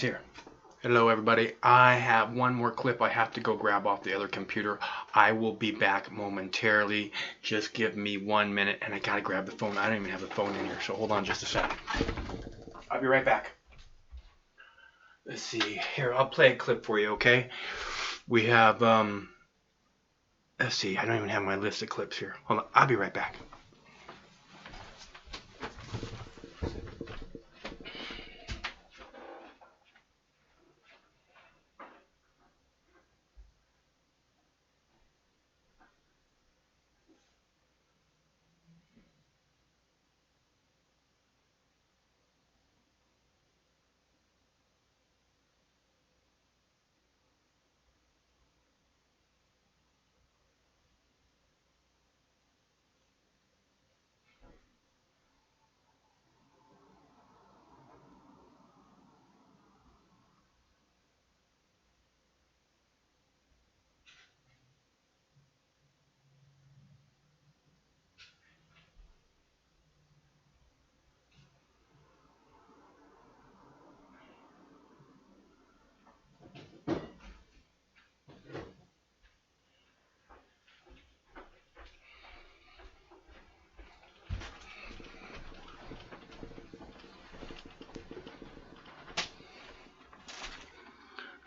Here. Hello everybody. I have one more clip I have to go grab off the other computer. I will be back momentarily. Just give me 1 minute and I gotta grab the phone. I don't even have the phone in here, so hold on just a sec. I'll be right back. Let's see. Here, I'll play a clip for you, okay? We have, let's see. I don't even have my list of clips here. Hold on. I'll be right back.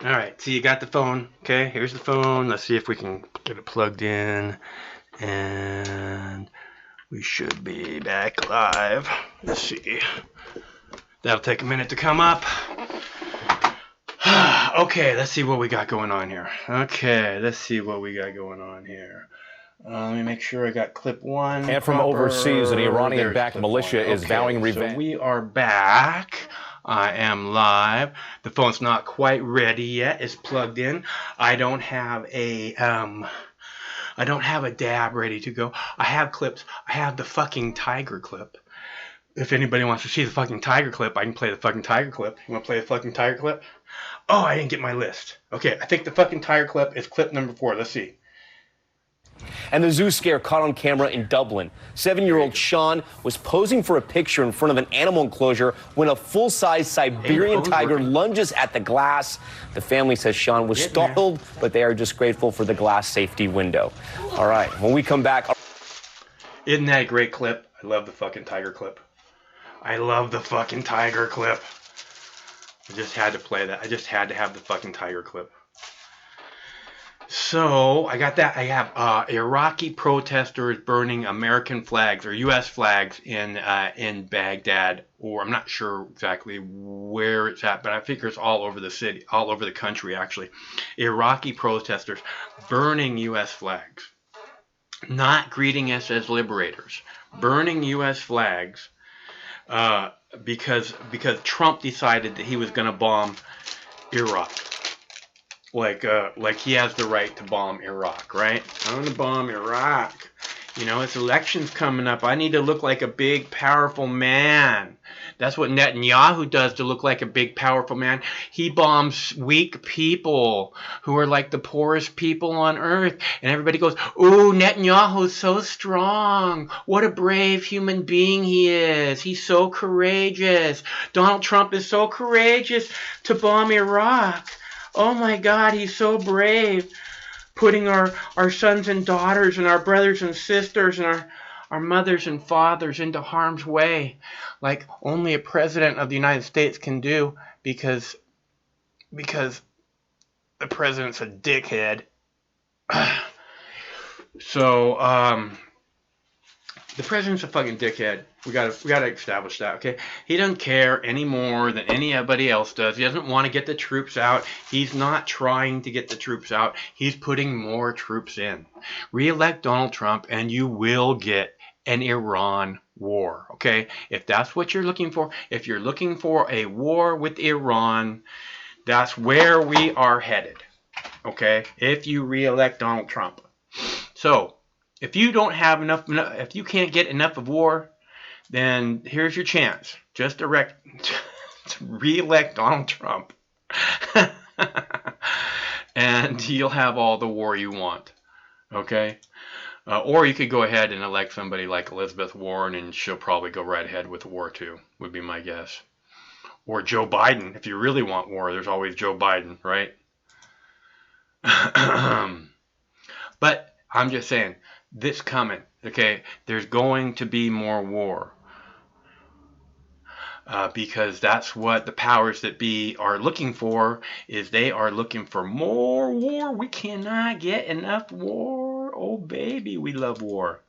Alright, so you got the phone. Okay, here's the phone. Let's see if we can get it plugged in. And we should be back live. Let's see. That'll take a minute to come up. Okay, let's see what we got going on here. Let me make sure I got clip one. And from overseas, an Iranian-backed militia is vowing revenge. So we are back. I am live. The phone's not quite ready yet. It's plugged in. I don't have a dab ready to go. I have clips. I have the fucking tiger clip. If anybody wants to see the fucking tiger clip, I can play the fucking tiger clip. You want to play the fucking tiger clip? Oh, I didn't get my list. Okay, I think the fucking tiger clip is clip number 4. Let's see. And the zoo scare caught on camera in Dublin. 7-year-old Sean was posing for a picture in front of an animal enclosure when a full-size Siberian tiger lunges at the glass. The family says Sean was startled, but they are just grateful for the glass safety window. All right, when we come back... Isn't that a great clip? I love the fucking tiger clip. I love the fucking tiger clip. I just had to play that. I just had to have the fucking tiger clip. So, I got that. I have Iraqi protesters burning American flags or U.S. flags in Baghdad, or I'm not sure exactly where it's at, but I figure it's all over the city, all over the country, actually. Iraqi protesters burning U.S. flags, not greeting us as liberators, burning U.S. flags because Trump decided that he was going to bomb Iraq. Like he has the right to bomb Iraq, right? I'm going to bomb Iraq. You know, it's elections coming up. I need to look like a big, powerful man. That's what Netanyahu does to look like a big, powerful man. He bombs weak people who are like the poorest people on earth. And everybody goes, ooh, Netanyahu's so strong. What a brave human being he is. He's so courageous. Donald Trump is so courageous to bomb Iraq. Oh my God, he's so brave, putting our sons and daughters and our brothers and sisters and our mothers and fathers into harm's way, like only a president of the United States can do, because the president's a dickhead. So, the president's a fucking dickhead. We gotta establish that, okay? He doesn't care any more than anybody else does. He doesn't want to get the troops out. He's not trying to get the troops out. He's putting more troops in. Re-elect Donald Trump and you will get an Iran war, okay? If that's what you're looking for, if you're looking for a war with Iran, that's where we are headed, okay? If you re-elect Donald Trump. So, if you don't have enough, if you can't get enough of war, then here's your chance. Just to re-elect Donald Trump. And you'll have all the war you want. Okay? Or you could go ahead and elect somebody like Elizabeth Warren, and she'll probably go right ahead with war too, would be my guess. Or Joe Biden. If you really want war, there's always Joe Biden, right? But I'm just saying, this coming, okay? There's going to be more war. Because that's what the powers that be are looking for, is they are looking for more war. We cannot get enough war. Oh, baby, we love war.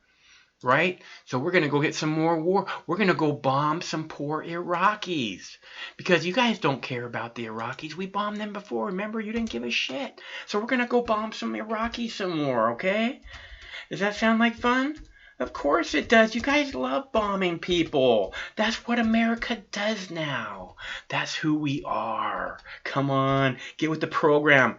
Right? So we're going to go get some more war. We're going to go bomb some poor Iraqis. Because you guys don't care about the Iraqis. We bombed them before. Remember, you didn't give a shit. So we're going to go bomb some Iraqis some more, okay? Does that sound like fun? Of course it does. You guys love bombing people. That's what America does now. That's who we are. Come on, get with the program.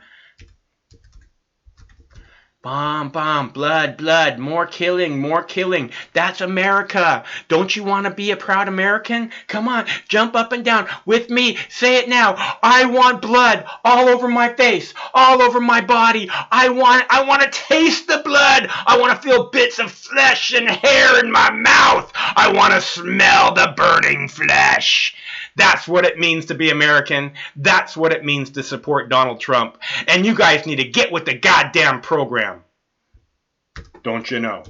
Bomb, bomb, blood, blood, more killing, more killing. That's America. Don't you want to be a proud American? Come on, jump up and down with me. Say it now. I want blood all over my face, all over my body. I want to taste the blood. I want to feel bits of flesh and hair in my mouth. I want to smell the burning flesh. That's what it means to be American. That's what it means to support Donald Trump. And you guys need to get with the goddamn program. Don't you know?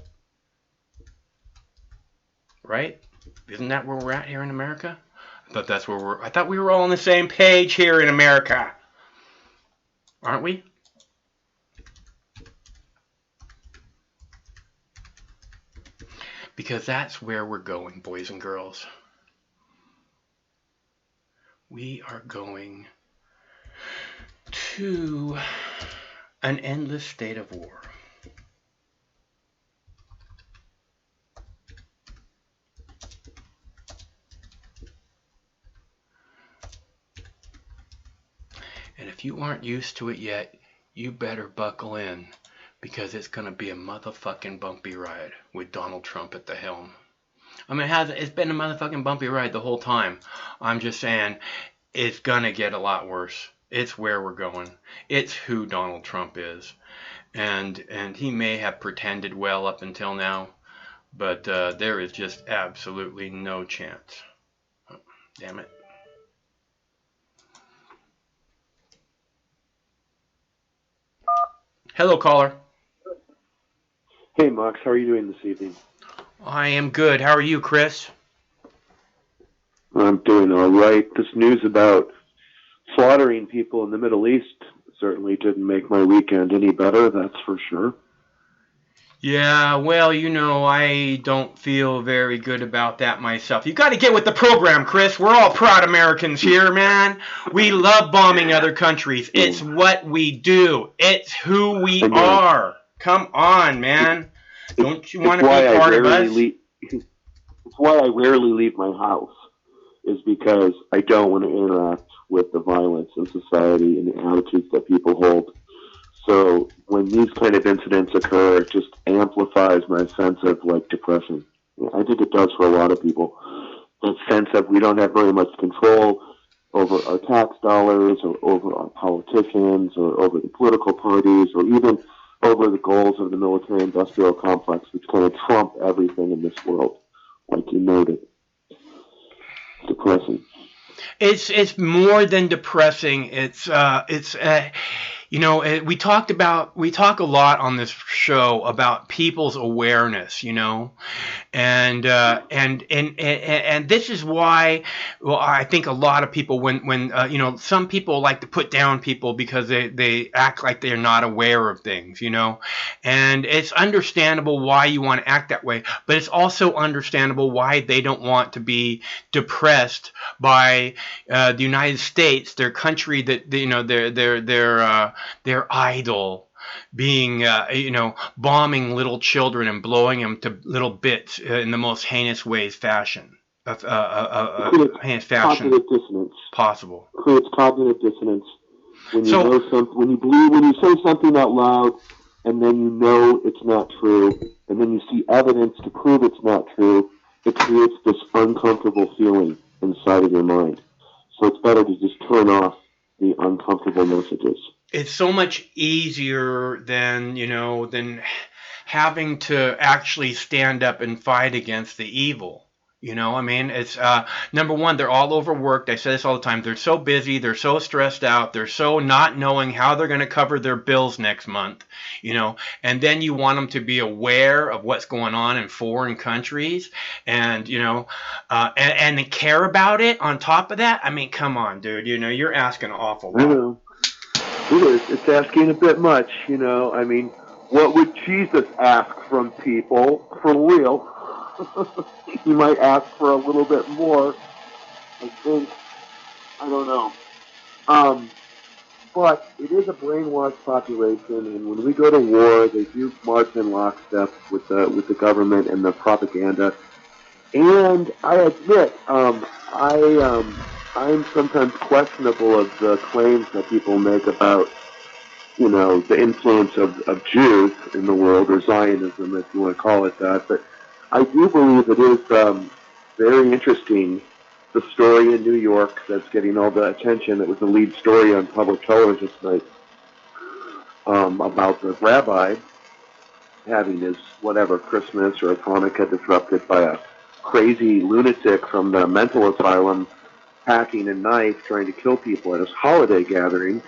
Right? Isn't that where we're at here in America? I thought we were all on the same page here in America. Aren't we? Because that's where we're going, boys and girls. We are going to an endless state of war. And if you aren't used to it yet, you better buckle in, because it's going to be a motherfucking bumpy ride with Donald Trump at the helm. I mean, it's been a motherfucking bumpy ride the whole time. I'm just saying, it's going to get a lot worse. It's where we're going. It's who Donald Trump is. And he may have pretended well up until now, but there is just absolutely no chance. Oh, damn it. Hello, caller. Hey, Max. How are you doing this evening? I am good. How are you, Chris? I'm doing all right. This news about slaughtering people in the Middle East certainly didn't make my weekend any better, that's for sure. Yeah, well, I don't feel very good about that myself. You got to get with the program, Chris. We're all proud Americans here, man. We love bombing other countries. It's what we do. It's who we are. Come on, man. Don't you want to be part of us? It's why I rarely leave my house, is because I don't want to interact with the violence in society and the attitudes that people hold. So when these kind of incidents occur, it just amplifies my sense of depression. I think it does for a lot of people. That sense of we don't have very much control over our tax dollars, or over our politicians, or over the political parties, or even over the goals of the military-industrial complex, which kind of trump everything in this world, like you noted. It's depressing. It's more than depressing. We talk a lot on this show about people's awareness, and this is why, I think a lot of people, when some people like to put down people because they act like they're not aware of things, and it's understandable why you want to act that way, but it's also understandable why they don't want to be depressed by the United States, their country, that their idol, being bombing little children and blowing them to little bits in the most heinous fashion Cognitive dissonance possible. Creates cognitive dissonance when when you say something out loud, and then you know it's not true, and then you see evidence to prove it's not true. It creates this uncomfortable feeling inside of your mind. So it's better to just turn off the uncomfortable messages. It's so much easier than having to actually stand up and fight against the evil. You know, I mean, it's number one, they're all overworked. I say this all the time. They're so busy, they're so stressed out, they're so not knowing how they're going to cover their bills next month, you know. And then you want them to be aware of what's going on in foreign countries, and you know, and they care about it. On top of that, I mean, come on, dude. You know, you're asking an awful I lot. know. It is. It's asking a bit much, you know. I mean, what would Jesus ask from people for real? He might ask for a little bit more. I think. I don't know. Um, but it is a brainwashed population, and when we go to war, they do march in lockstep with the government and the propaganda. And I admit, I'm sometimes questionable of the claims that people make about, you know, the influence of Jews in the world, or Zionism, if you want to call it that. But I do believe it is very interesting, the story in New York that's getting all the attention. It was the lead story on public television tonight, about the rabbi having his, whatever, Christmas or Hanukkah disrupted by a crazy lunatic from the mental asylum packing a knife trying to kill people at his holiday gathering.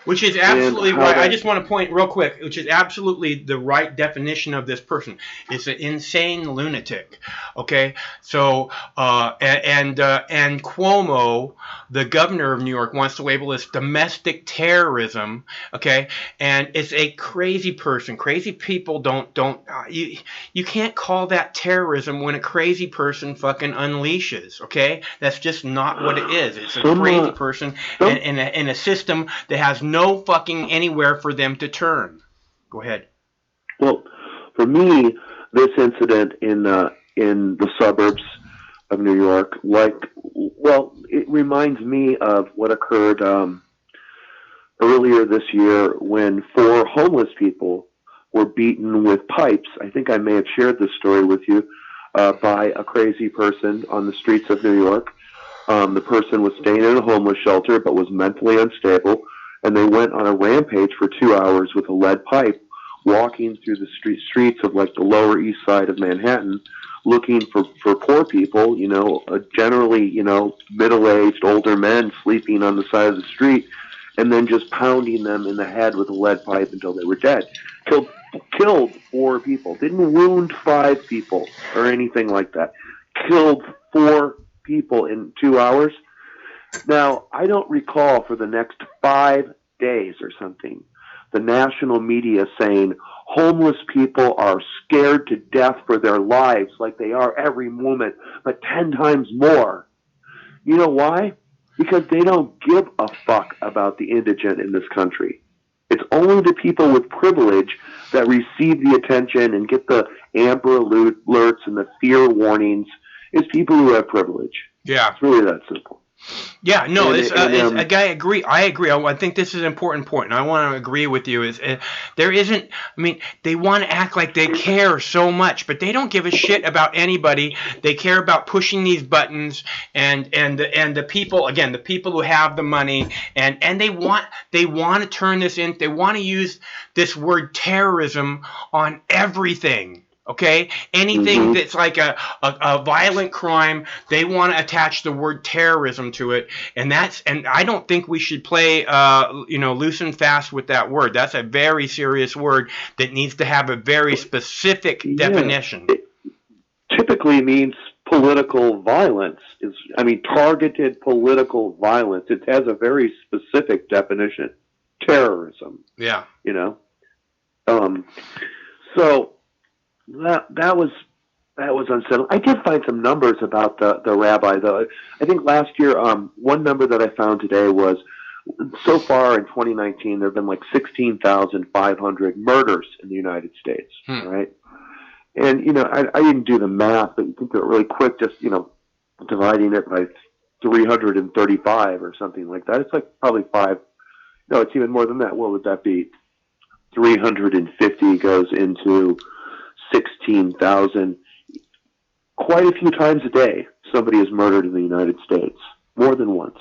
Which is absolutely right. I just want to point real quick, which is absolutely the right definition of this person. It's an insane lunatic. Okay, so and Cuomo, the governor of New York, wants to label this domestic terrorism. Okay, and it's a crazy person. Crazy people don't you can't call that terrorism when a crazy person fucking unleashes. Okay, that's just not what it is. It's a crazy person in a system that has no fucking anywhere for them to turn. Go ahead. Well, for me, this incident in the suburbs of New York, it reminds me of what occurred earlier this year when 4 homeless people were beaten with pipes. I think I may have shared this story with you, by a crazy person on the streets of New York. The person was staying in a homeless shelter but was mentally unstable, and they went on a rampage for 2 hours with a lead pipe, walking through the streets of like the Lower East Side of Manhattan, looking for poor people, you know, generally, you know, middle-aged, older men sleeping on the side of the street, and then just pounding them in the head with a lead pipe until they were dead. Killed 4 people. Didn't wound 5 people or anything like that. Killed 4 people in 2 hours. Now, I don't recall for the next 5 days or something, the national media saying homeless people are scared to death for their lives like they are every moment, but 10 times more. You know why? Because they don't give a fuck about the indigent in this country. It's only the people with privilege that receive the attention and get the Amber Alerts and the fear warnings. It's people who have privilege. Yeah. It's really that simple. Yeah, no, I agree. I think this is an important point, and I want to agree with you. There isn't? I mean, they want to act like they care so much, but they don't give a shit about anybody. They care about pushing these buttons, and the people, again, the people who have the money, and they want to turn this in. They want to use this word terrorism on everything. Okay, anything that's like a violent crime, they want to attach the word terrorism to it, and I don't think we should play loose and fast with that word. That's a very serious word that needs to have a very specific definition. It typically means political violence. Targeted political violence. It has a very specific definition. Terrorism. Yeah. You know. So. That was unsettling. I did find some numbers about the rabbi, though. I think last year, one number that I found today was, so far in 2019, there have been like 16,500 murders in the United States, right? And, you know, I didn't do the math, but you can do it really quick, just, you know, dividing it by 335 or something like that. It's like probably it's even more than that. What would that be? 350 goes into 16,000. Quite a few times a day, somebody is murdered in the United States. More than once.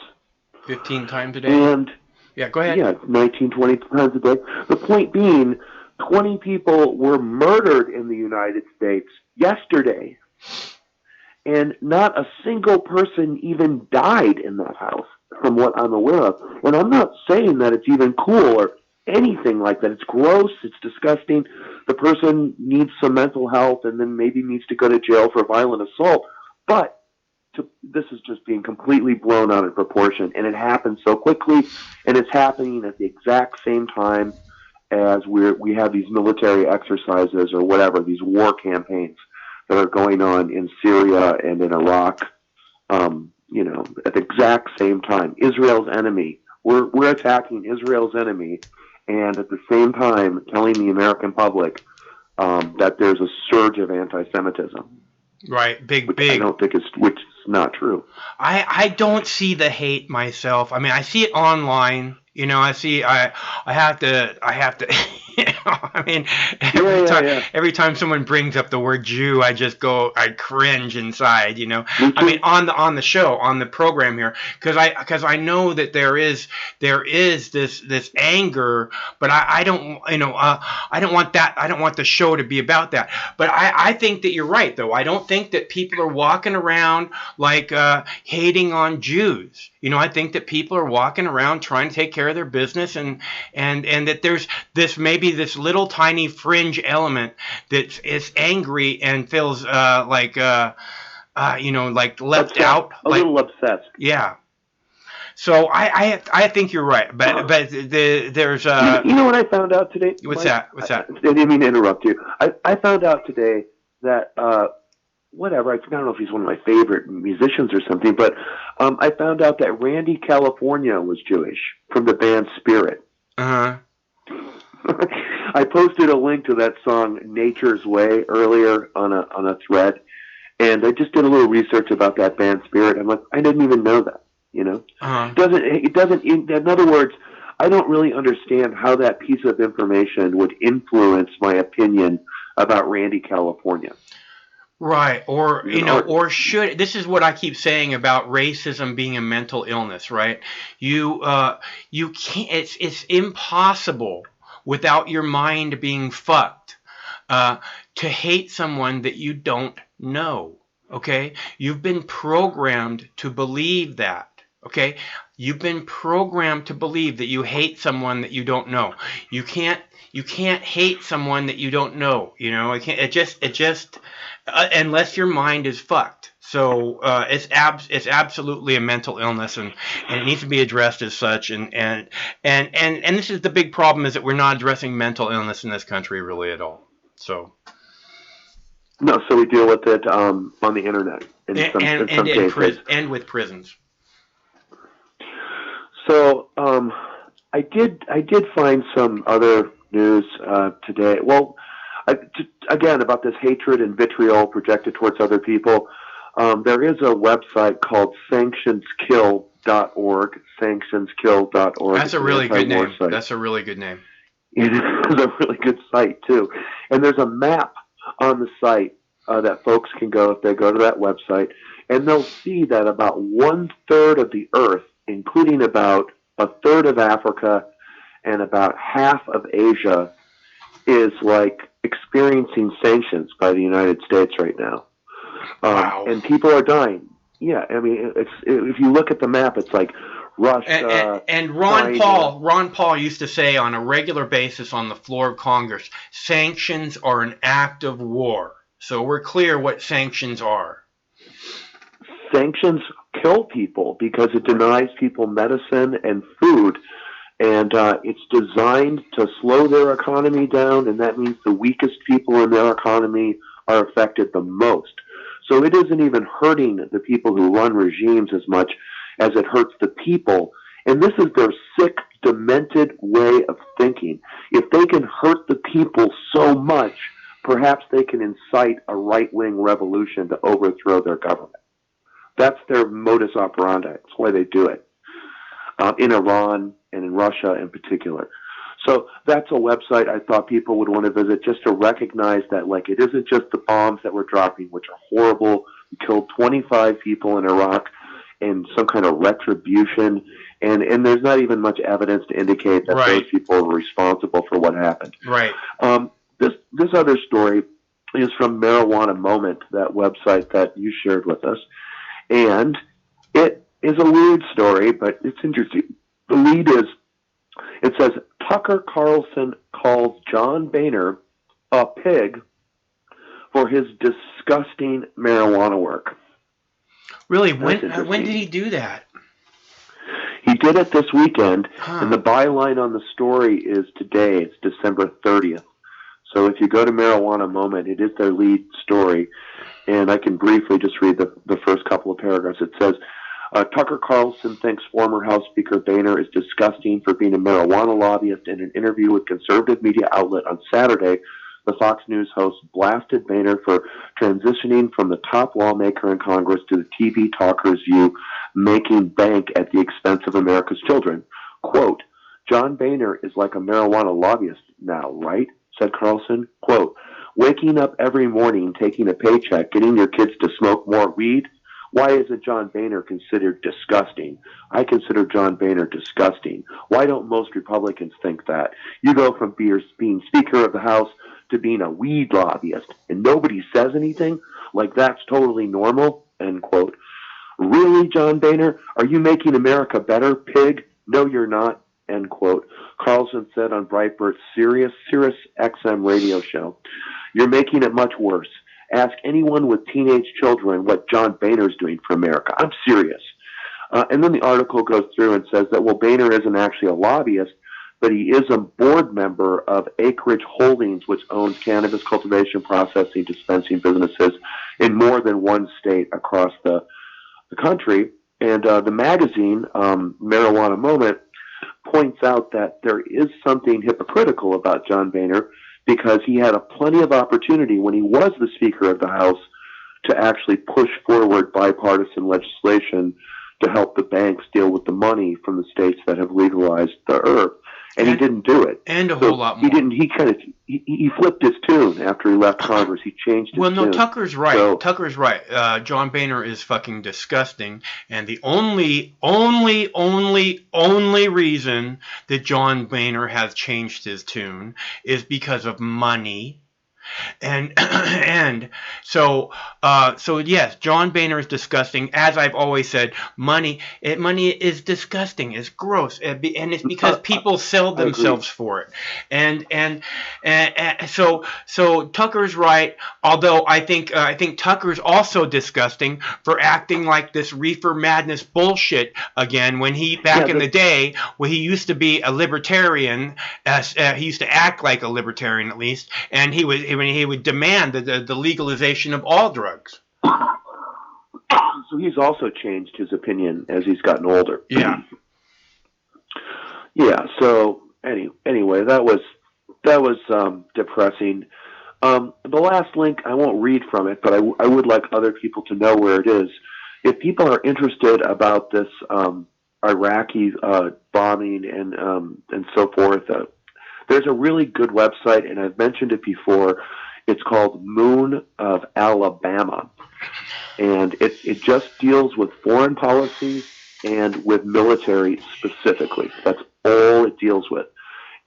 15 times a day? And yeah, go ahead. Yeah, 19, 20 times a day. The point being, 20 people were murdered in the United States yesterday. and not a single person even died in that house, from what I'm aware of. And I'm not saying that it's even cool or anything like that. It's gross. It's disgusting. The person needs some mental health and then maybe needs to go to jail for violent assault. But this is just being completely blown out of proportion, and it happens so quickly, and it's happening at the exact same time as we have these military exercises or whatever, these war campaigns that are going on in Syria and in Iraq. At the exact same time, Israel's enemy. We're attacking Israel's enemy, and at the same time telling the American public that there's a surge of anti-Semitism. Right, big. I don't think which is not true. I don't see the hate myself. I mean, I see it online. I have to. I mean, every time someone brings up the word Jew, I cringe inside. I mean, on the show, on the program here, because I know that there is this anger, but I don't I don't want that. I don't want the show to be about that. But I think that you're right, though. I don't think that people are walking around like hating on Jews. I think that people are walking around trying to take care of their business, and that there's this little tiny fringe element that is angry and feels like left out, a little obsessed. Yeah. So I think you're right, but there's you know what I found out today? What's that? I didn't mean to interrupt you. I found out today that whatever, I don't know if he's one of my favorite musicians or something, but I found out that Randy California was Jewish, from the band Spirit. Uh-huh. I posted a link to that song Nature's Way earlier on a thread, and I just did a little research about that band Spirit. I'm like, I didn't even know that, Uh-huh. It doesn't, in other words, I don't really understand how that piece of information would influence my opinion about Randy California. Right, or or should. This is what I keep saying about racism being a mental illness, right? You can't. It's impossible without your mind being fucked to hate someone that you don't know. Okay, you've been programmed to believe that. Okay, you've been programmed to believe that you hate someone that you don't know. You can't hate someone that you don't know. It just unless your mind is fucked. So it's absolutely a mental illness, and it needs to be addressed as such. And this is the big problem, is that we're not addressing mental illness in this country really at all. So. No, so we deal with it on the internet in some cases. And with prisons. So I did find some other news today. Well, again, about this hatred and vitriol projected towards other people. There is a website called sanctionskill.org. Sanctionskill.org. That's a really good name. That's a really good name. It is a really good site too, and there's a map on the site that folks can go if they go to that website, and they'll see that about 1/3 of the Earth, including about 1/3 of Africa and about half of Asia, is like experiencing sanctions by the United States right now. Wow. And people are dying. Yeah, I mean, if you look at the map, it's like Russia. And Ron Paul used to say on a regular basis on the floor of Congress, sanctions are an act of war. So we're clear what sanctions are. Sanctions kill people because it denies people medicine and food, and it's designed to slow their economy down, and that means the weakest people in their economy are affected the most. So it isn't even hurting the people who run regimes as much as it hurts the people, and this is their sick, demented way of thinking. If they can hurt the people so much, perhaps they can incite a right-wing revolution to overthrow their government. That's their modus operandi. That's why they do it. In Iran and in Russia in particular. So that's a website I thought people would want to visit just to recognize that, like, it isn't just the bombs that we're dropping, which are horrible. We killed 25 people in Iraq in some kind of retribution, and there's not even much evidence to indicate that those people were responsible for what happened. Right. This other story is from Marijuana Moment, that website that you shared with us. And it is a weird story, but it's interesting. The lead is, it says, Tucker Carlson calls John Boehner a pig for his disgusting marijuana work. Really? When did he do that? He did it this weekend, and the byline on the story is today. It's December 30th. So if you go to Marijuana Moment, it is their lead story, and I can briefly just read the first couple of paragraphs. It says, Tucker Carlson thinks former House Speaker Boehner is disgusting for being a marijuana lobbyist. In an interview with conservative media outlet on Saturday, the Fox News host blasted Boehner for transitioning from the top lawmaker in Congress to the TV talker's view, making bank at the expense of America's children. Quote, John Boehner is like a marijuana lobbyist now, right? Said Carlson. Quote, waking up every morning, taking a paycheck, getting your kids to smoke more weed? Why isn't John Boehner considered disgusting? I consider John Boehner disgusting. Why don't most Republicans think that? You go from being Speaker of the House to being a weed lobbyist, and nobody says anything? Like that's totally normal? End quote. Really, John Boehner? Are you making America better, pig? No, you're not. End quote. Carlson said on Breitbart's Sirius XM radio show, you're making it much worse. Ask anyone with teenage children what John Boehner's doing for America. I'm serious. And then the article goes through and says that, well, Boehner isn't actually a lobbyist, but he is a board member of Acreage Holdings, which owns cannabis cultivation, processing, dispensing businesses in more than one state across the country. And the magazine, Marijuana Moment, points out that there is something hypocritical about John Boehner because he had plenty of opportunity when he was the Speaker of the House to actually push forward bipartisan legislation to help the banks deal with the money from the states that have legalized the herb. And he didn't do it. And a whole lot more. He didn't. He flipped his tune after he left Congress. He changed his tune. Well, no, Tucker's right. So, Tucker's right. John Boehner is fucking disgusting. And the only reason that John Boehner has changed his tune is because of money. And so yes, John Boehner is disgusting. As I've always said, money is disgusting. It's gross, and it's because people sell themselves for it. And so Tucker's right. Although I think Tucker's also disgusting for acting like this reefer madness bullshit again. When he in the day, when he used to be a libertarian, he used to act like a libertarian at least, and he would demand the legalization of all drugs. So he's also changed his opinion as he's gotten older. Yeah. Yeah. So anyway, that was depressing. The last link, I won't read from it, but I would like other people to know where it is. If people are interested about this Iraqi bombing and so forth, there's a really good website, and I've mentioned it before. It's called Moon of Alabama, and it just deals with foreign policy and with military specifically. That's all it deals with.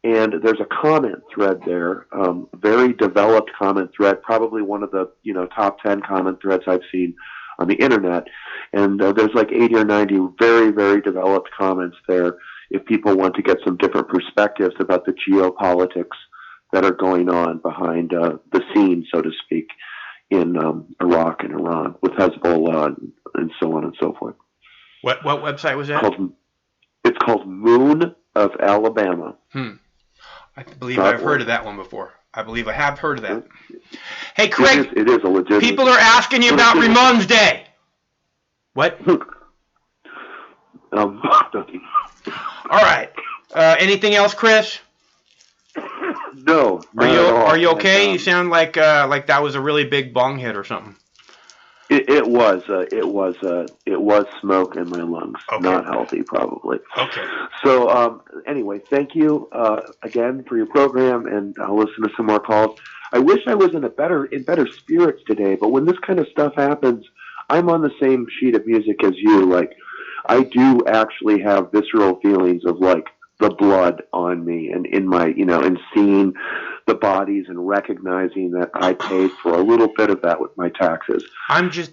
And there's a comment thread there, very developed comment thread, probably one of the top 10 comment threads I've seen on the internet. And there's like 80 or 90 very, very developed comments there if people want to get some different perspectives about the geopolitics that are going on behind the scene, so to speak, in Iraq and Iran with Hezbollah and so on and so forth. What website was that? It's called Moon of Alabama. I believe I've heard of that one before. I believe I have heard of that. Hey, Craig, it is a legitimate. People are asking you about Ramon's Day. What? Nothing. All right. Anything else, Chris? No. Are you okay? You sound like that was a really big bong hit or something. It was smoke in my lungs. Okay. Not healthy, probably. Okay. So anyway, thank you again for your program, and I'll listen to some more calls. I wish I was in better spirits today, but when this kind of stuff happens, I'm on the same sheet of music as you. Like, I do actually have visceral feelings of like the blood on me, and in my and seeing the bodies and recognizing that I paid for a little bit of that with my taxes. I'm just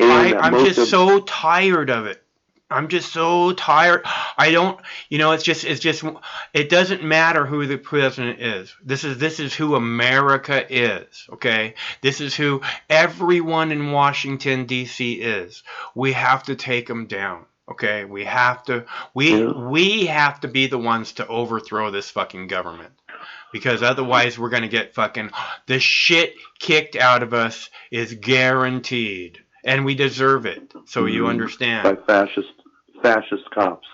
so tired of it. I'm just so tired. I don't, it doesn't matter who the president is. This is who America is, okay? This is who everyone in Washington, D.C. is. We have to take them down, okay? We have to be the ones to overthrow this fucking government. Because otherwise we're going to get the shit kicked out of us is guaranteed. And we deserve it. So you understand. By fascist cops.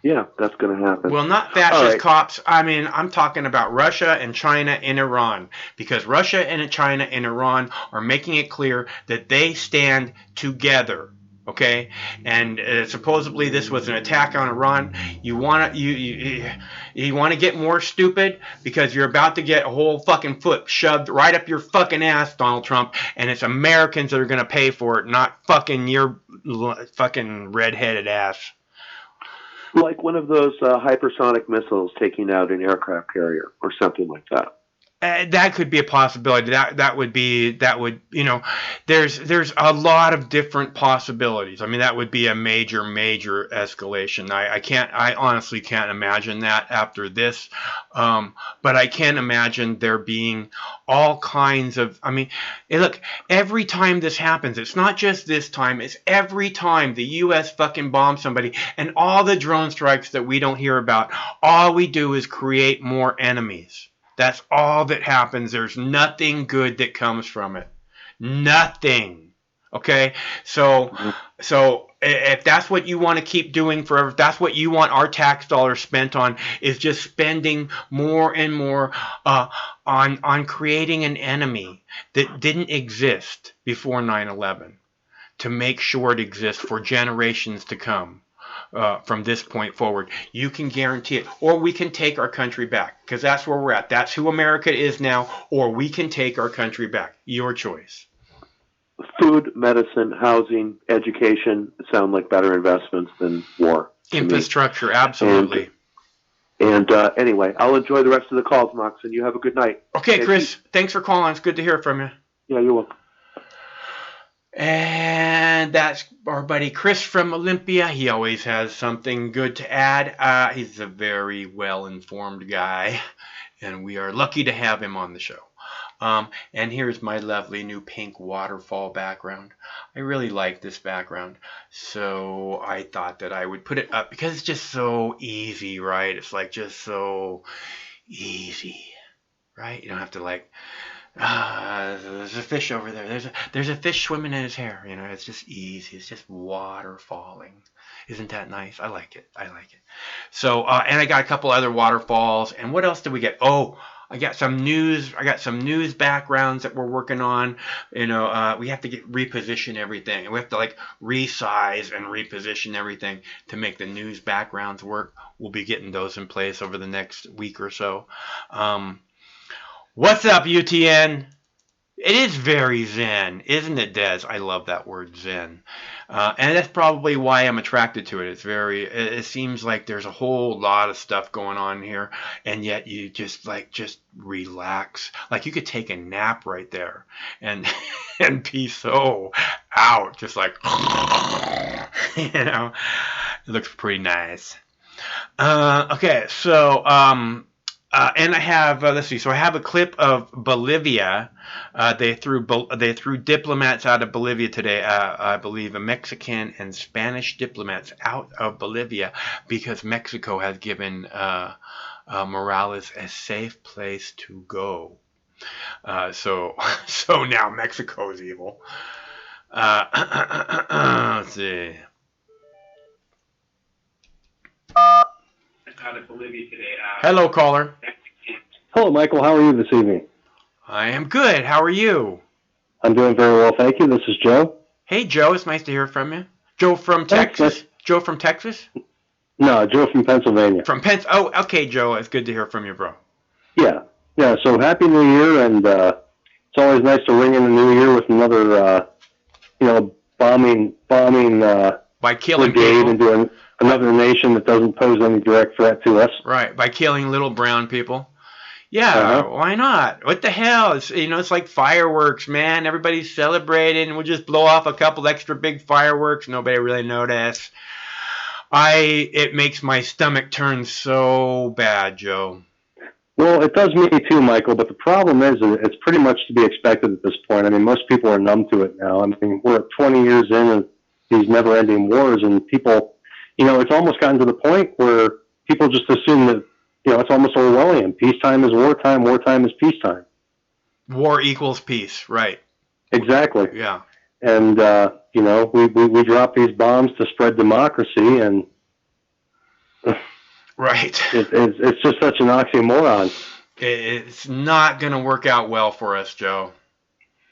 Yeah, that's going to happen. Well, not fascist cops. I mean, I'm talking about Russia and China and Iran. Because Russia and China and Iran are making it clear that they stand together. Okay, and supposedly this was an attack on Iran. You want to get more stupid because you're about to get a whole fucking foot shoved right up your fucking ass, Donald Trump, and it's Americans that are gonna pay for it, not fucking your fucking red-headed ass. Like one of those hypersonic missiles taking out an aircraft carrier or something like that. That could be a possibility. That would there's a lot of different possibilities. I mean, that would be a major escalation. I honestly can't imagine that after this. But I can imagine there being all kinds of, look, every time this happens, it's not just this time, it's every time the U.S. fucking bombs somebody and all the drone strikes that we don't hear about, all we do is create more enemies. That's all that happens. There's nothing good that comes from it. Nothing. Okay? So if that's what you want to keep doing forever, if that's what you want our tax dollars spent on, is just spending more and more on creating an enemy that didn't exist before 9/11 to make sure it exists for generations to come. From this point forward, you can guarantee it, or we can take our country back, because that's where we're at. That's who America is now, or we can take our country back. Your choice. Food, medicine, housing, education sound like better investments than war. Infrastructure, absolutely. And anyway, I'll enjoy the rest of the calls, Mox, and you have a good night. Okay, Chris, thanks for calling. It's good to hear from you. Yeah, you're welcome. And that's our buddy Chris from Olympia. He always has something good to add. He's a very well-informed guy, and we are lucky to have him on the show. And here's my lovely new pink waterfall background. I really like this background, so I thought that I would put it up because it's just so easy, right? It's like just so easy, right? You don't have to there's a fish over there. There's a fish swimming in his hair. It's just easy. It's just water falling. Isn't that nice? I like it. So, and I got a couple other waterfalls. And what else did we get? Oh, I got some news. I got some news backgrounds that we're working on. We have to reposition everything. And we have to resize and reposition everything to make the news backgrounds work. We'll be getting those in place over the next week or so. What's up, UTN? It is very zen, isn't it, Des? I love that word, zen. And that's probably why I'm attracted to it. It seems like there's a whole lot of stuff going on here, and yet you just relax. Like you could take a nap right there and be so out, just it looks pretty nice. Okay, so, and I have let's see. So I have a clip of Bolivia. They threw diplomats out of Bolivia today. I believe Mexican and Spanish diplomats out of Bolivia because Mexico has given Morales a safe place to go. So now Mexico is evil. Let's see. Out of Bolivia today. Hello, caller. Hello, Michael. How are you this evening? I am good. How are you? I'm doing very well, thank you. This is Joe. Hey, Joe. It's nice to hear from you. Joe from Texas? Joe from Texas? No, Joe from Pennsylvania. Oh, okay, Joe. It's good to hear from you, bro. Yeah. So happy New Year, and it's always nice to ring in the New Year with another, bombing by killing brigade into another nation that doesn't pose any direct threat to us. Right, by killing little brown people. Yeah, why not? What the hell? It's like fireworks, man. Everybody's celebrating. We'll just blow off a couple extra big fireworks. Nobody really notice. It makes my stomach turn so bad, Joe. Well, it does me too, Michael, but the problem is it's pretty much to be expected at this point. I mean, most people are numb to it now. I mean, we're 20 years in of these never-ending wars, and people, it's almost gotten to the point where people just assume that, it's almost Orwellian. Peacetime is wartime, wartime is peacetime. War equals peace, right. Exactly. Yeah. And, we drop these bombs to spread democracy, and right. It's just such an oxymoron. It's not going to work out well for us, Joe.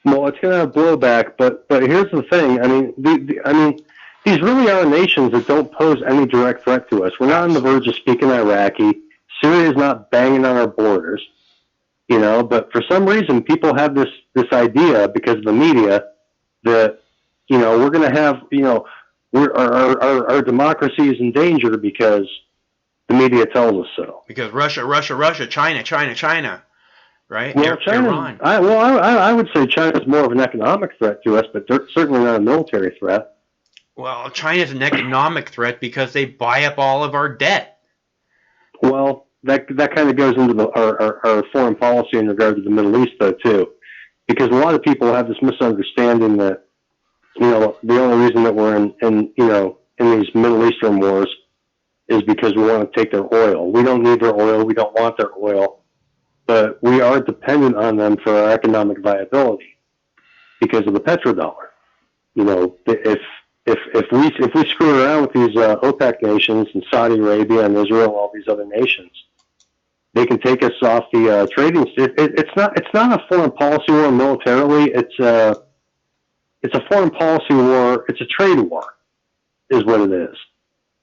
Well, it's going to have blowback, but here's the thing. I mean, these really are nations that don't pose any direct threat to us. We're not on the verge of speaking Iraqi. Syria's not banging on our borders, But for some reason, people have this idea because of the media that we're going to have our democracy is in danger because the media tells us so. Because Russia, China, right? Well, Iran. I would say China's more of an economic threat to us, but they're certainly not a military threat. Well, China's an economic threat because they buy up all of our debt. Well, that kind of goes into our foreign policy in regard to the Middle East, though, too. Because a lot of people have this misunderstanding that, the only reason that we're in these Middle Eastern wars is because we want to take their oil. We don't need their oil. We don't want their oil. But we are dependent on them for our economic viability because of the petrodollar. If we screw around with these OPEC nations and Saudi Arabia and Israel and all these other nations, they can take us off the trading. It's not a foreign policy war militarily. It's a foreign policy war. It's a trade war, is what it is.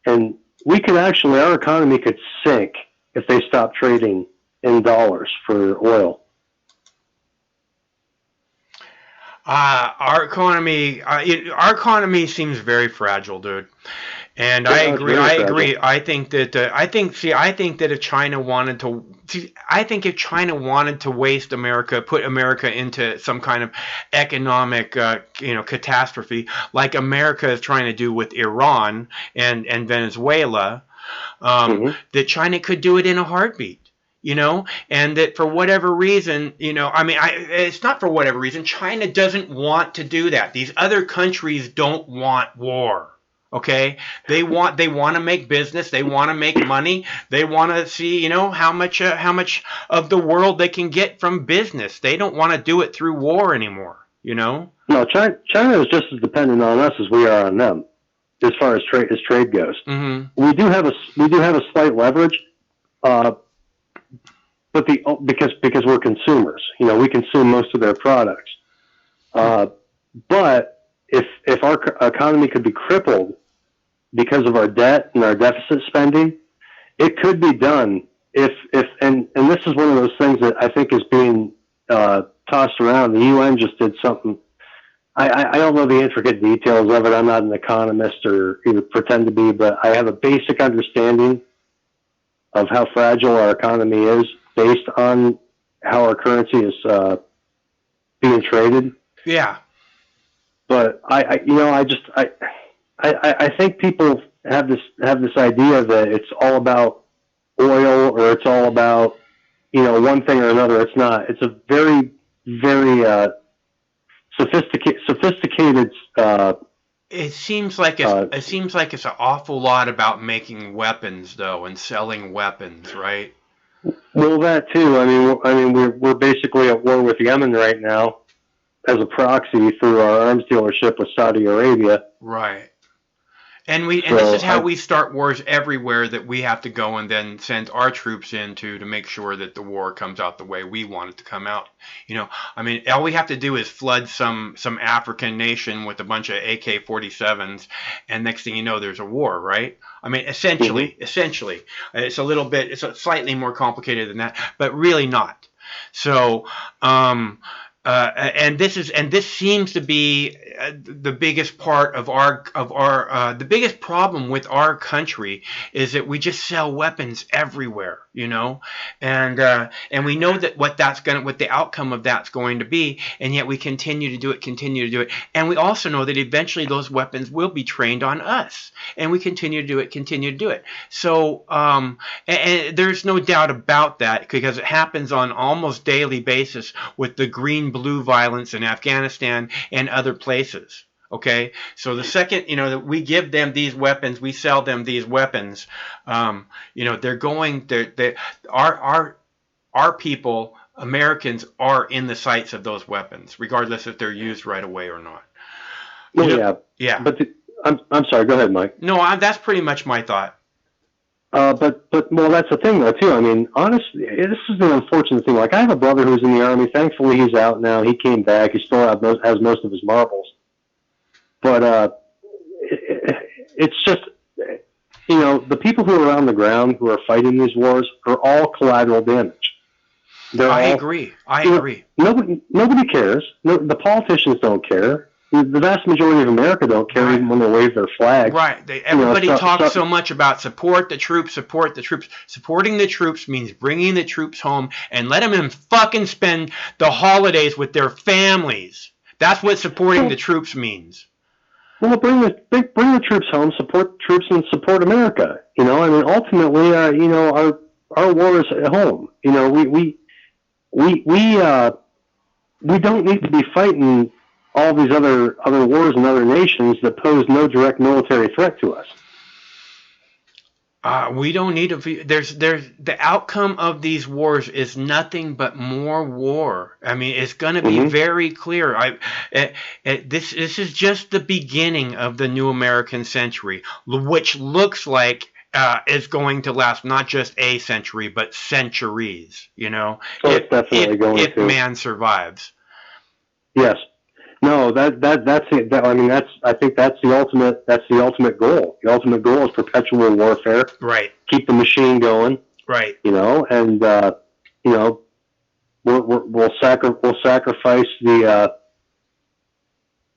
And we could actually, our economy could sink if they stop trading in dollars for oil. Our economy seems very fragile, dude. And I agree. I think that if China wanted to waste America, put America into some kind of economic, catastrophe, like America is trying to do with Iran and Venezuela, that China could do it in a heartbeat. And that for whatever reason, it's not for whatever reason. China doesn't want to do that. These other countries don't want war. Okay, they want to make business. They want to make money. They want to see, how much of the world they can get from business. They don't want to do it through war anymore. No, China is just as dependent on us as we are on them, as far as trade goes. Mm-hmm. We do have a slight leverage, but because we're consumers, we consume most of their products. But if our economy could be crippled because of our debt and our deficit spending, it could be done and this is one of those things that I think is being tossed around. The UN just did something. I don't know the intricate details of it. I'm not an economist or even pretend to be, but I have a basic understanding of how fragile our economy is based on how our currency is being traded. Yeah. But I think people have this idea that it's all about oil or it's all about one thing or another. It's not. It's a very, very sophisticated. It seems like it's an awful lot about making weapons, though, and selling weapons, right? Well, that too. I mean, we're basically at war with Yemen right now, as a proxy through our arms dealership with Saudi Arabia. Right. And this is how we start wars everywhere, that we have to go and then send our troops in to make sure that the war comes out the way we want it to come out. All we have to do is flood some African nation with a bunch of AK-47s, and next thing you know, there's a war, right? Essentially, it's slightly more complicated than that, but really not. So, And this seems to be the biggest part of our the biggest problem with our country is that we just sell weapons everywhere, you know, and we know that what the outcome of that's going to be, and yet we continue to do it, and we also know that eventually those weapons will be trained on us, and we continue to do it. So and there's no doubt about that, because it happens on almost daily basis with the green-blue violence in Afghanistan and other places. Okay, so the second, you know, that we give them these weapons, we sell them these weapons, you know, our people, Americans, are in the sights of those weapons, regardless if they're used right away or not. Well, Yeah. But I'm sorry. Go ahead, Mike. No, that's pretty much my thought. But well, that's the thing though too. I mean, honestly, this is an unfortunate thing. Like, I have a brother who's in the Army. Thankfully, he's out now. He came back. He still has most of his marbles. But it's just, you know, the people who are on the ground who are fighting these wars are all collateral damage. I agree. Nobody cares. No, the politicians don't care. The vast majority of America don't care, even when they wave their flag. Right. Everybody talks so much about support the troops. Supporting the troops means bringing the troops home and let them fucking spend the holidays with their families. That's what supporting the troops means. Well, bring the troops home, support troops, and support America. You know, I mean, ultimately, you know, our war is at home. You know, we don't need to be fighting all these other wars in other nations that pose no direct military threat to us. We don't need to. There's the outcome of these wars is nothing but more war. I mean, it's going to be very clear. This is just the beginning of the new American century, which looks like is going to last not just a century but centuries. You know, it's definitely going to. If man survives. Yes. No, that's it. I mean, I think that's the ultimate goal. The ultimate goal is perpetual warfare. Right. Keep the machine going. Right. You know, and you know, we'll sacrifice the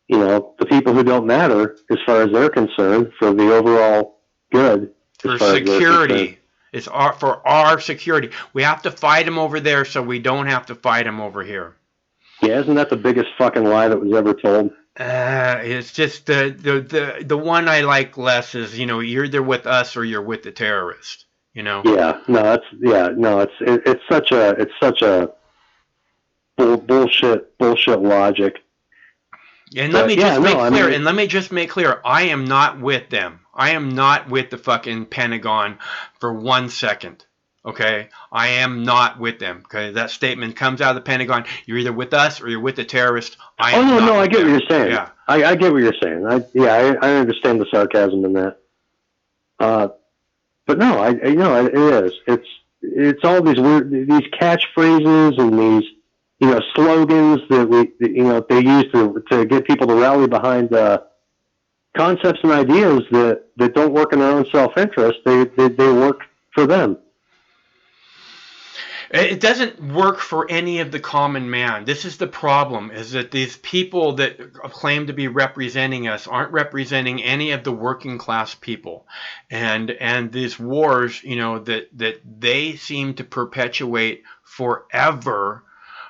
you know, the people who don't matter as far as they're concerned for the overall good. For security. It's for our security. We have to fight them over there, so we don't have to fight them over here. Yeah, isn't that the biggest fucking lie that was ever told? It's just the one I like less is, you know, you're either with us or you're with the terrorist. You know. Yeah. No. It's such a bullshit logic. And let me just make clear. I am not with them. I am not with the fucking Pentagon for 1 second. Okay, I am not with them. Okay, that statement comes out of the Pentagon. You're either with us or you're with the terrorist. I get what you're saying. Yeah, I get what you're saying. I understand the sarcasm in that. But no, it is. It's all these these catchphrases and these, you know, slogans that they use to get people to rally behind concepts and ideas that don't work in their own self-interest. They work for them. It doesn't work for any of the common man. This is the problem, is that these people that claim to be representing us aren't representing any of the working class people. And these wars, you know, that they seem to perpetuate forever,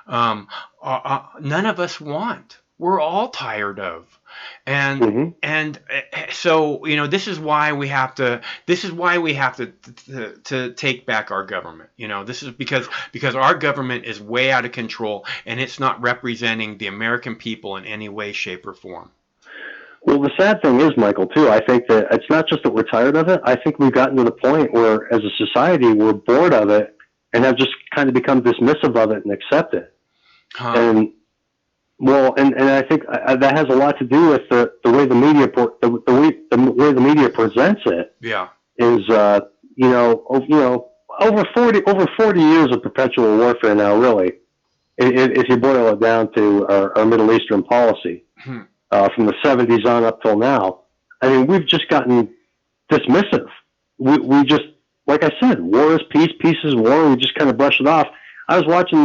none of us want. We're all tired of. And so, you know, this is why we have to take back our government. You know, this is because our government is way out of control, and it's not representing the American people in any way, shape, or form. Well, the sad thing is, Michael, too, I think that it's not just that we're tired of it. I think we've gotten to the point where, as a society, we're bored of it and have just kind of become dismissive of it and accept it. And I think that has a lot to do with the way the media the way the media presents it. Yeah, is over 40 years of perpetual warfare now. Really, if you boil it down to our Middle Eastern policy from the 70s on up till now, I mean, we've just gotten dismissive. We just, like I said, war is peace, peace is war. We just kind of brush it off. I was watching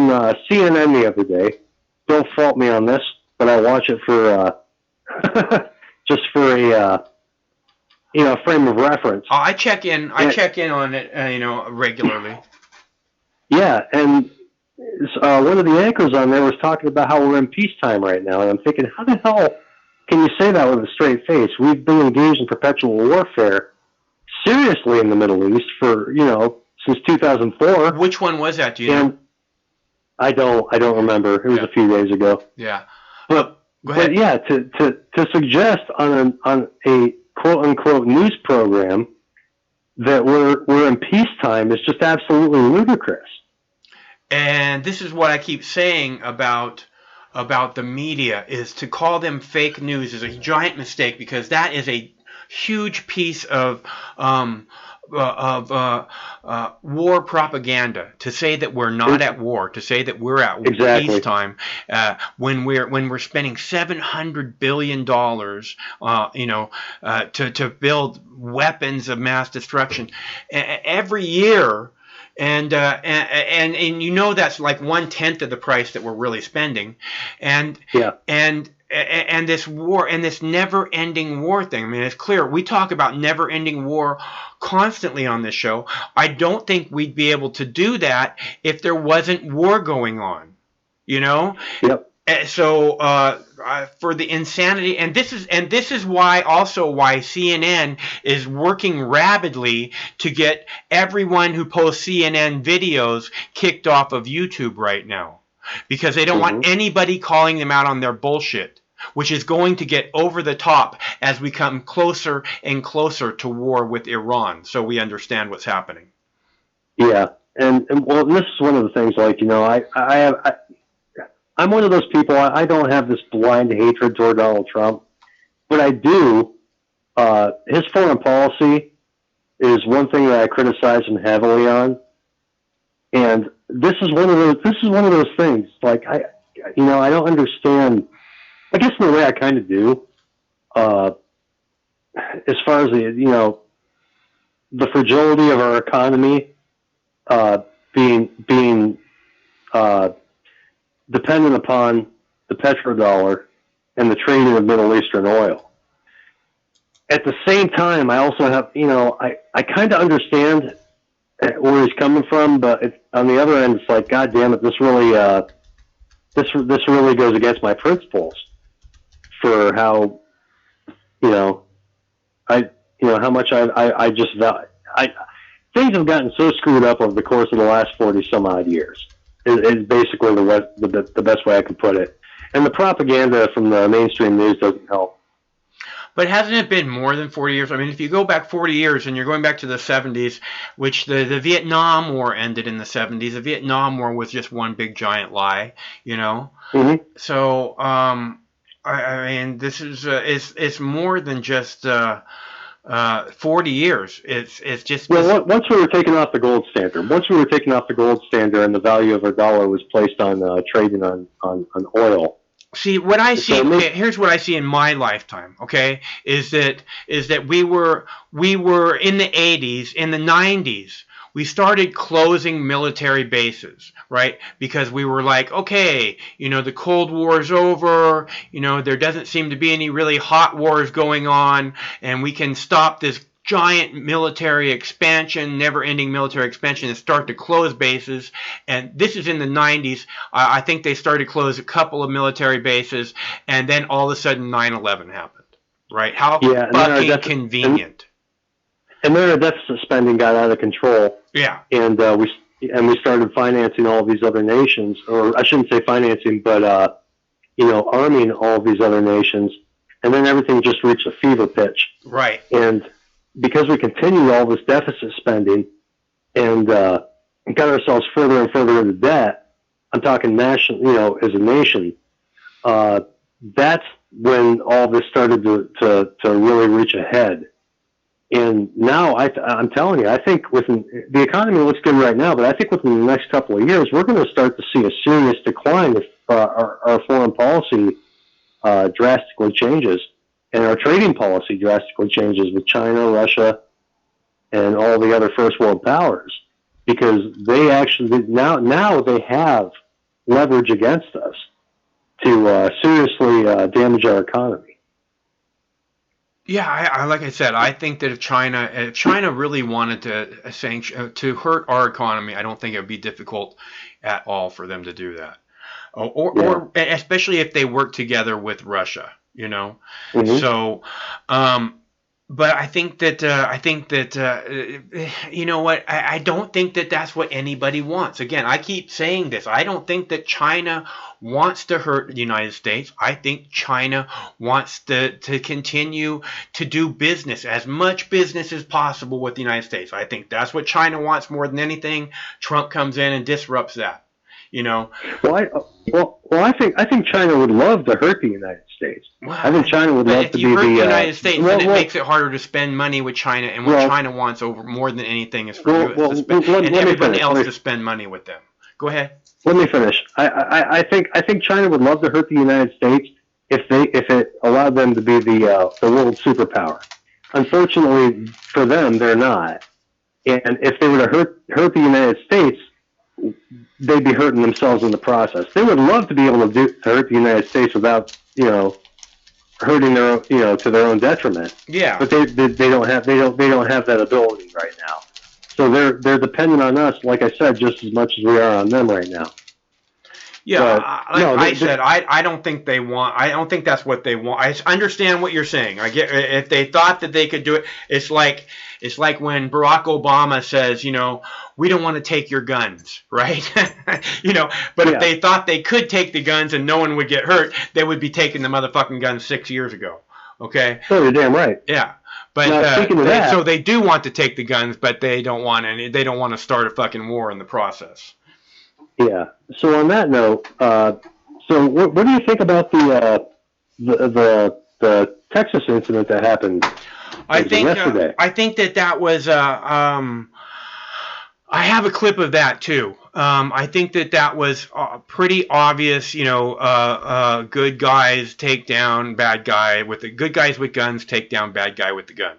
CNN the other day. don't fault me on this, but I watch it for just for a frame of reference. I check in on it, regularly. Yeah, and one of the anchors on there was talking about how we're in peacetime right now, and I'm thinking, how the hell can you say that with a straight face? We've been engaged in perpetual warfare seriously in the Middle East for since 2004. Which one was that? Do you know? I don't remember. It was a few days ago. Yeah, but go ahead. But yeah, to suggest on a quote unquote news program that we're in peacetime is just absolutely ludicrous. And this is what I keep saying about the media, is to call them fake news is a giant mistake, because that is a huge piece of war propaganda, to say that we're not at war, to say that we're at peacetime, when we're spending $700 billion to build weapons of mass destruction every year. And that's like 1/10 of the price that we're really spending, and this war, and this never-ending war thing. I mean, it's clear we talk about never-ending war constantly on this show. I don't think we'd be able to do that if there wasn't war going on. Yep. So for the insanity, and this is why CNN is working rapidly to get everyone who posts CNN videos kicked off of YouTube right now, because they don't want anybody calling them out on their bullshit, which is going to get over the top as we come closer and closer to war with Iran. So we understand what's happening. Yeah, and well, this is one of the things. I'm one of those people. I don't have this blind hatred toward Donald Trump, but I do. His foreign policy is one thing that I criticize him heavily on, and this is one of those things. Like I don't understand. I guess in a way I kind of do. As far as the fragility of our economy being dependent upon the petrodollar and the trading of Middle Eastern oil. At the same time, I also have, I kind of understand where he's coming from, but on the other end, it's like, God damn it, this really goes against my principles for how, how much I just value. Things have gotten so screwed up over the course of the last 40 some odd years. Is basically the best way I could put it. And the propaganda from the mainstream news doesn't help. But hasn't it been more than 40 years? I mean, if you go back 40 years and you're going back to the 70s, which the Vietnam War ended in the 70s. The Vietnam War was just one big giant lie, Mm-hmm. So, I mean, this is it's more than just 40 years. It's just... Well, once we were taken off the gold standard, and the value of our dollar was placed on trading on oil. See, what I see, here's what I see in my lifetime, okay, is that we were in the 80s, in the 90s, we started closing military bases, right? Because we were like, okay, the Cold War's over, there doesn't seem to be any really hot wars going on, and we can stop this giant military expansion, never-ending military expansion, and start to close bases. And this is in the 90s. I think they started to close a couple of military bases, and then all of a sudden 9/11 happened, right? How fucking convenient. And then our deficit spending got out of control. Yeah. And we started financing all these other nations, or I shouldn't say financing, but arming all of these other nations, and then everything just reached a fever pitch. Right. And because we continued all this deficit spending and got ourselves further and further into debt, I'm talking national, as a nation, that's when all this started to really reach a head. And now I'm telling you, I think the economy looks good right now, but I think within the next couple of years, we're going to start to see a serious decline if our foreign policy drastically changes, and our trading policy drastically changes with China, Russia, and all the other first world powers, because they actually now they have leverage against us. seriously damage our economy. Yeah, like I said, I think that if China really wanted to sanction to hurt our economy, I don't think it would be difficult at all for them to do that. Or especially if they work together with Russia, you know. Mm-hmm. So, but I think that you know what? I don't think that that's what anybody wants. Again, I keep saying this. I don't think that China wants to hurt the United States. I think China wants to continue to do business, as much business as possible with the United States. I think that's what China wants more than anything. Trump comes in and disrupts that. You know. Well, I think China would love to hurt the United States. Well, I think China would love to be the United States, then it makes it harder to spend money with China, and what China wants over more than anything is for you to spend, and everybody else to spend money with them. Go ahead. Let me finish. I think China would love to hurt the United States if it allowed them to be the world superpower. Unfortunately for them, they're not. And if they were to hurt the United States, they'd be hurting themselves in the process. They would love to be able to hurt the United States without, hurting their own, to their own detriment. Yeah. But they don't have that ability right now. So they're dependent on us, like I said, just as much as we are on them right now. Yeah, I don't think they want. I don't think that's what they want. I understand what you're saying. I get if they thought that they could do it. It's like when Barack Obama says, we don't want to take your guns, right? But if they thought they could take the guns and no one would get hurt, they would be taking the motherfucking guns 6 years ago. Okay. Oh, you're damn right. Yeah. But speaking of that, so they do want to take the guns, but they don't want any. They don't want to start a fucking war in the process. Yeah. So on that note, so what do you think about the Texas incident that happened? Yesterday? I think that was. I have a clip of that too. I think that was pretty obvious. Good guys take down bad guy with the good guys with guns take down bad guy with the gun.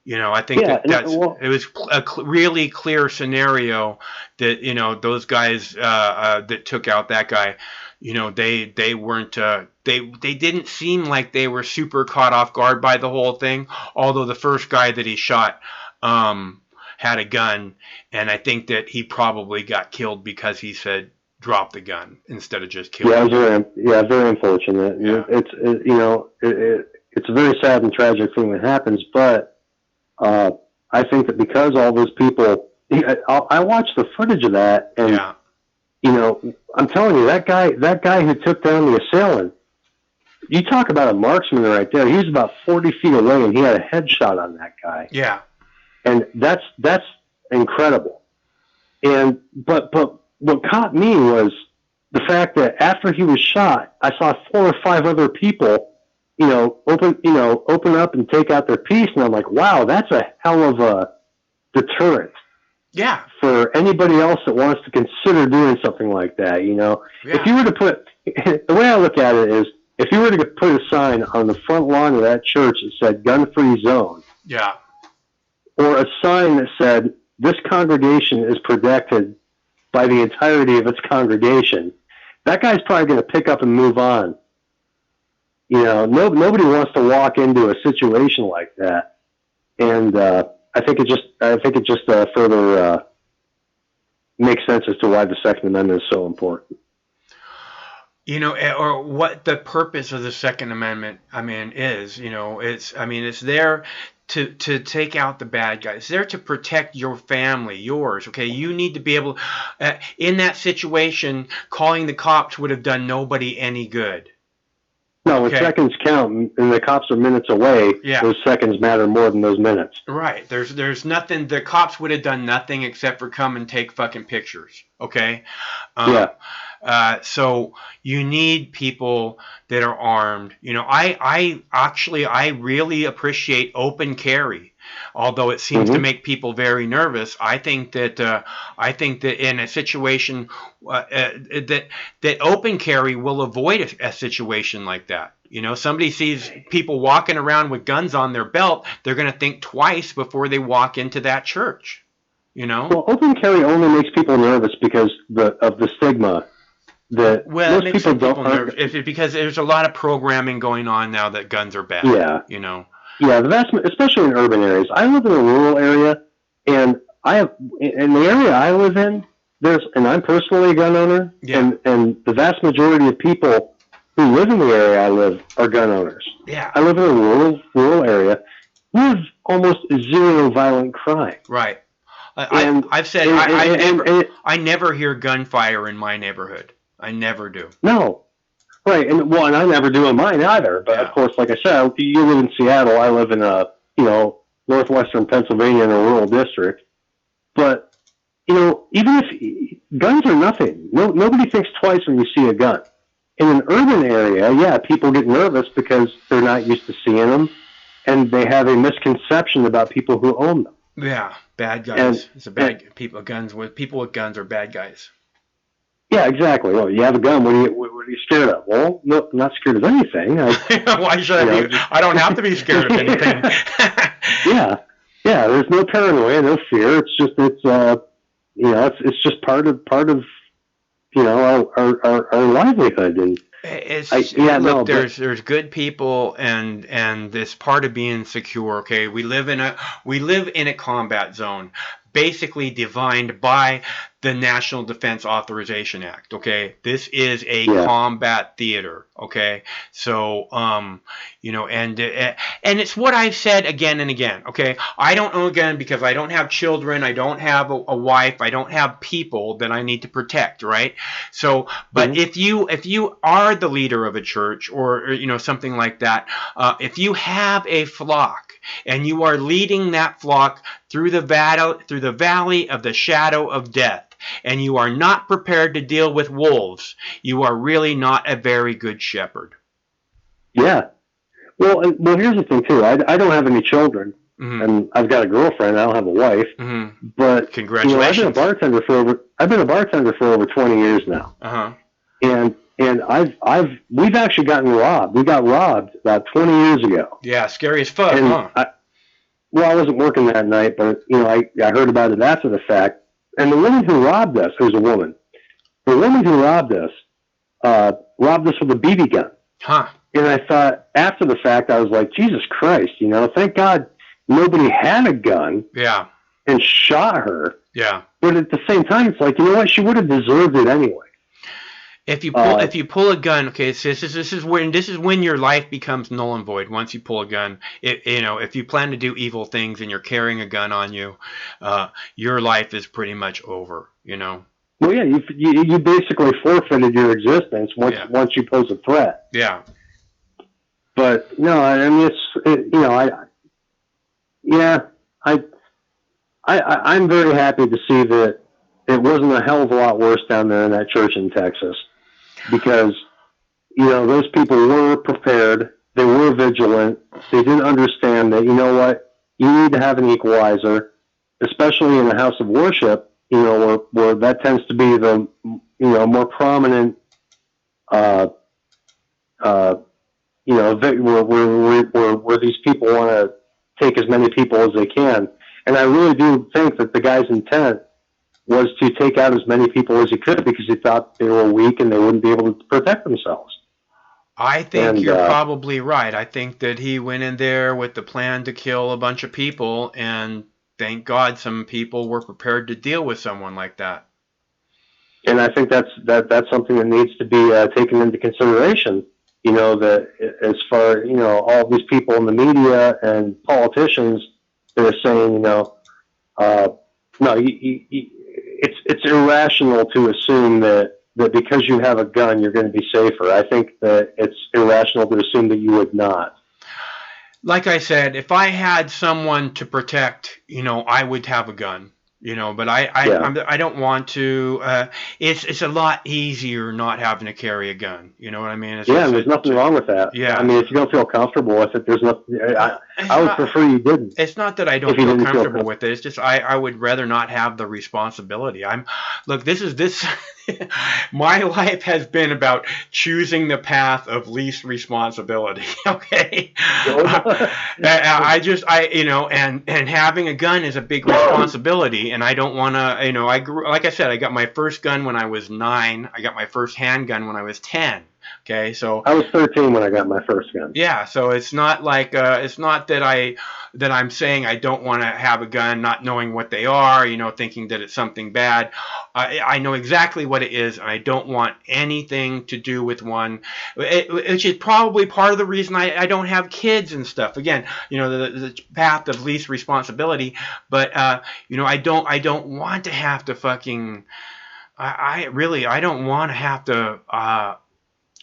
I think it was a really clear scenario that those guys that took out that guy, they weren't they didn't seem like they were super caught off guard by the whole thing. Although the first guy that he shot had a gun, and I think that he probably got killed because he said drop the gun instead of just kill him. Very unfortunate. Yeah. It's a very sad and tragic thing that happens, but. I think that because all those people, I watched the footage of that, and I'm telling you, that guy who took down the assailant, you talk about a marksman right there. He was about 40 feet away, and he had a headshot on that guy. Yeah, and that's incredible. And but what caught me was the fact that after he was shot, I saw 4 or 5 other people. Open up and take out their piece, and I'm like, wow, that's a hell of a deterrent. Yeah. For anybody else that wants to consider doing something like that, Yeah. If you were to put, the way I look at it is, if you were to put a sign on the front lawn of that church that said gun-free zone. Yeah. Or a sign that said, this congregation is protected by the entirety of its congregation, that guy's probably going to pick up and move on. Nobody wants to walk into a situation like that, and I think it just further makes sense as to why the Second Amendment is so important. Or what the purpose of the Second Amendment, is. It's there to take out the bad guys. It's there to protect your family, yours. Okay, you need to be able. In that situation, calling the cops would have done nobody any good. No, when seconds count and the cops are minutes away, those seconds matter more than those minutes. Right. There's nothing. The cops would have done nothing except for come and take fucking pictures. Okay. So you need people that are armed. I really appreciate open carry. Although it seems to make people very nervous, I think that in a situation that open carry will avoid a situation like that. Somebody sees people walking around with guns on their belt, they're going to think twice before they walk into that church. Well, open carry only makes people nervous because of the stigma that Well, most it makes people some people don't. nervous because there's a lot of programming going on now that guns are bad. Yeah. You know. Yeah, especially in urban areas. I live in a rural area, and in the area I live in, and I'm personally a gun owner, Yeah. and the vast majority of people who live in the area I live are gun owners. Yeah. I live in a rural area with almost zero violent crime. Right. I've said I never hear gunfire in my neighborhood. I never do. No. Right, and I never do in mine either. But of course, like I said, you live in Seattle. I live in northwestern Pennsylvania in a rural district. But even if guns are nothing, nobody thinks twice when you see a gun. In an urban area, yeah, people get nervous because they're not used to seeing them, and they have a misconception about people who own them. Yeah, bad guys. People with guns are bad guys. Yeah, exactly. Well, you have a gun. What are you scared of? Well, no, I'm not scared of anything. Why should I be? I don't have to be scared of anything. Yeah. There's no paranoia, no fear. It's just it's just part of our livelihood. And there's good people and this part of being secure. Okay, we live in a combat zone, basically defined by the National Defense Authorization Act. Okay, this is a combat theater. Okay, so and it's what I've said again and again. Okay, I don't own a gun because I don't have children, I don't have a wife, I don't have people that I need to protect. Right. So, but if you are the leader of a church or something like that, if you have a flock and you are leading that flock through the valley of the shadow of death, and you are not prepared to deal with wolves, you are really not a very good shepherd. Yeah. Well, here's the thing too. I don't have any children, and I've got a girlfriend. I don't have a wife. But congratulations. I've been a bartender for over 20 years now. And we've actually gotten robbed. We got robbed about 20 years ago. Yeah, scary as fuck, huh? I wasn't working that night, but I heard about it after the fact. And the woman who robbed us, who's a woman, the woman who robbed us with a BB gun. Huh. And I thought, after the fact, I was like, Jesus Christ, thank God nobody had a gun. Yeah. And shot her. Yeah. But at the same time, it's like, you know what? She would have deserved it anyway. If you pull a gun, okay, so this is when your life becomes null and void. Once you pull a gun, if you plan to do evil things and you're carrying a gun on you, your life is pretty much over. Well, yeah, you basically forfeited your existence once you pose a threat. Yeah. But no, I mean I'm very happy to see that it wasn't a hell of a lot worse down there in that church in Texas. Because, those people were prepared. They were vigilant. They didn't understand that, you need to have an equalizer, especially in a house of worship, where that tends to be the, more prominent, where these people want to take as many people as they can. And I really do think that the guy's intent was to take out as many people as he could because he thought they were weak and they wouldn't be able to protect themselves. I think you're probably right. I think that he went in there with the plan to kill a bunch of people, and thank God some people were prepared to deal with someone like that. And I think that's something that needs to be taken into consideration. That as far, all these people in the media and politicians that are saying, it's irrational to assume that because you have a gun, you're going to be safer. I think that it's irrational to assume that you would not. Like I said, if I had someone to protect, I would have a gun. But I don't want to. It's a lot easier not having to carry a gun. You know what I mean? There's nothing wrong with that. Yeah. I mean, if you don't feel comfortable with it, there's nothing. I would prefer you didn't. It's not that I don't feel comfortable with it. It's just I would rather not have the responsibility. This My life has been about choosing the path of least responsibility. Okay. And having a gun is a big responsibility, and I don't want to, like I said, I got my first gun when I was 9. I got my first handgun when I was 10. Okay, so I was 13 when I got my first gun. Yeah, so it's not like it's not that I'm saying I don't want to have a gun, not knowing what they are, thinking that it's something bad. I know exactly what it is, and I don't want anything to do with one, which is probably part of the reason I don't have kids and stuff. Again, the path of least responsibility, but I don't want to have to fucking. I don't want to have to.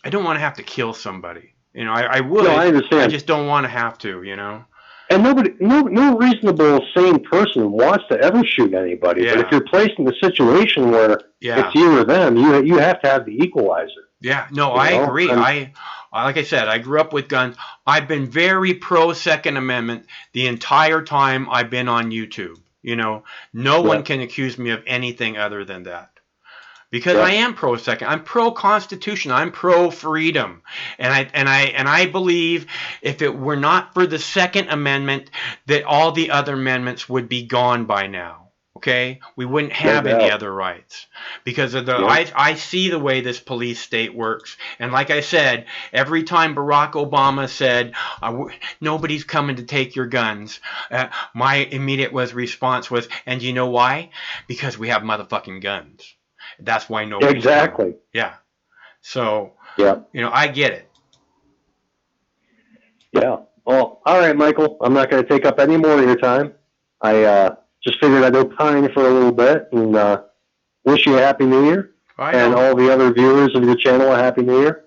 I don't want to have to kill somebody. I would. No, I understand. I just don't want to have to. And no reasonable, sane person wants to ever shoot anybody. Yeah. But if you're placed in a situation where Yeah. it's you or them, you have to have the equalizer. Yeah. No, I agree. Like I said, I grew up with guns. I've been very pro Second Amendment the entire time I've been on YouTube. No one can accuse me of anything other than that. Because I am pro-second, I'm pro-constitution, I'm pro-freedom, and I believe if it were not for the Second Amendment, that all the other amendments would be gone by now. Okay, we wouldn't have any other rights because of the. I see the way this police state works, and like I said, every time Barack Obama said nobody's coming to take your guns, my immediate response was, and you know why? Because we have motherfucking guns. That's why nobody. Exactly. Yeah. So. Yeah. I get it. Yeah. Well, all right, Michael. I'm not going to take up any more of your time. I just figured I'd opine for a little bit and wish you a happy New Year, and all the other viewers of your channel a happy New Year.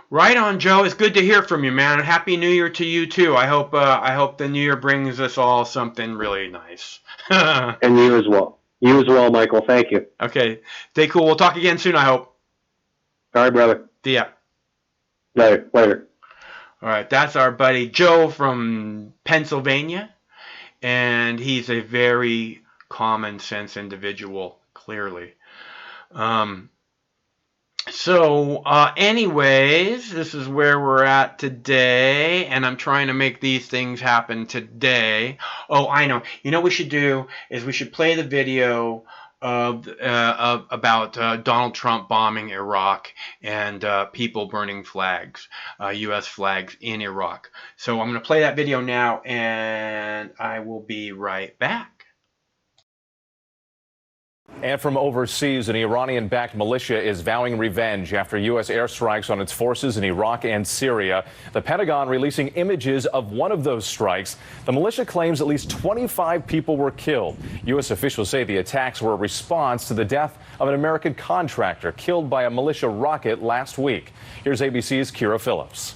Right on, Joe. It's good to hear from you, man. Happy New Year to you too. I hope the New Year brings us all something really nice. And you as well. You as well, Michael. Thank you. Okay. Stay cool. We'll talk again soon, I hope. All right, brother. See ya. Later. All right. That's our buddy Joe from Pennsylvania. And he's a very common sense individual, clearly. Anyways, this is where we're at today, and I'm trying to make these things happen today. Oh, I know. What we should do is we should play the video about Donald Trump bombing Iraq and people burning flags, U.S. flags in Iraq. So I'm going to play that video now, and I will be right back. And from overseas, an Iranian-backed militia is vowing revenge after U.S. airstrikes on its forces in Iraq and Syria. The Pentagon releasing images of one of those strikes. The militia claims at least 25 people were killed. U.S. officials say the attacks were a response to the death of an American contractor killed by a militia rocket last week. Here's ABC's Kira Phillips.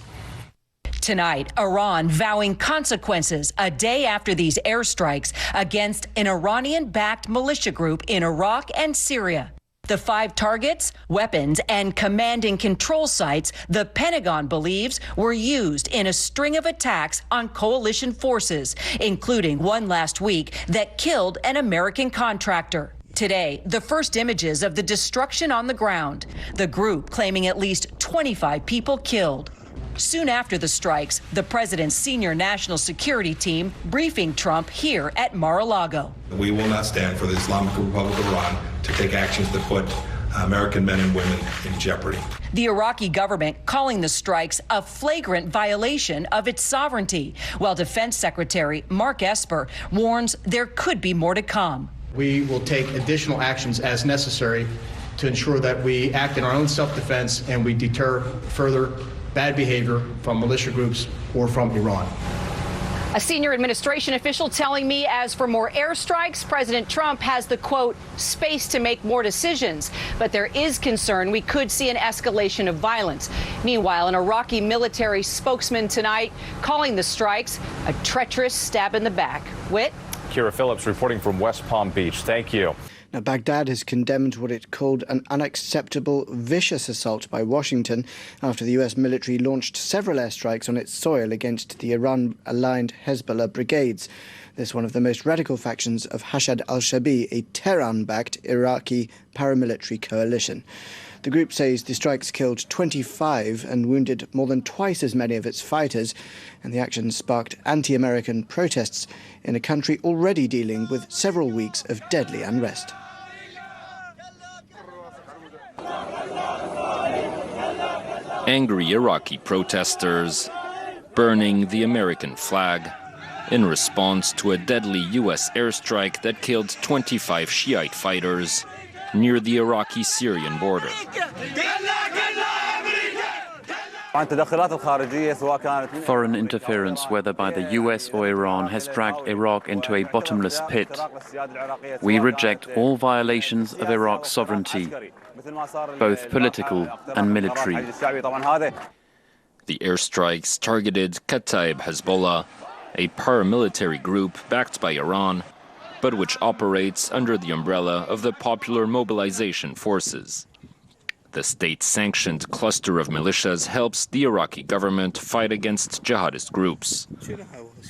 Tonight, Iran vowing consequences a day after these airstrikes against an Iranian-backed militia group in Iraq and Syria. The 5 targets, weapons, and command and control sites the Pentagon believes were used in a string of attacks on coalition forces, including one last week that killed an American contractor. Today, the first images of the destruction on the ground, the group claiming at least 25 people killed. Soon after the strikes, the president's senior national security team briefing Trump here at Mar-a-Lago. We will not stand for the Islamic Republic of Iran to take actions that put American men and women in jeopardy. The Iraqi government calling the strikes a flagrant violation of its sovereignty, while Defense Secretary Mark Esper warns there could be more to come. We will take additional actions as necessary to ensure that we act in our own self-defense and we deter further bad behavior from militia groups or from Iran. A senior administration official telling me as for more airstrikes, President Trump has the, quote, space to make more decisions. But there is concern we could see an escalation of violence. Meanwhile, an Iraqi military spokesman tonight calling the strikes a treacherous stab in the back. Whit? Kira Phillips reporting from West Palm Beach. Thank you. Now, Baghdad has condemned what it called an unacceptable, vicious assault by Washington after the US military launched several airstrikes on its soil against the Iran-aligned Hezbollah brigades. This one of the most radical factions of Hashad al-Shabi, a Tehran-backed Iraqi paramilitary coalition. The group says the strikes killed 25 and wounded more than twice as many of its fighters, and the action sparked anti-American protests in a country already dealing with several weeks of deadly unrest. Angry Iraqi protesters burning the American flag in response to a deadly U.S. airstrike that killed 25 Shiite fighters near the Iraqi-Syrian border. Foreign interference, whether by the US or Iran, has dragged Iraq into a bottomless pit. We reject all violations of Iraq's sovereignty, both political and military. The airstrikes targeted Kataib Hezbollah, a paramilitary group backed by Iran, but which operates under the umbrella of the Popular Mobilization Forces. The state-sanctioned cluster of militias helps the Iraqi government fight against jihadist groups.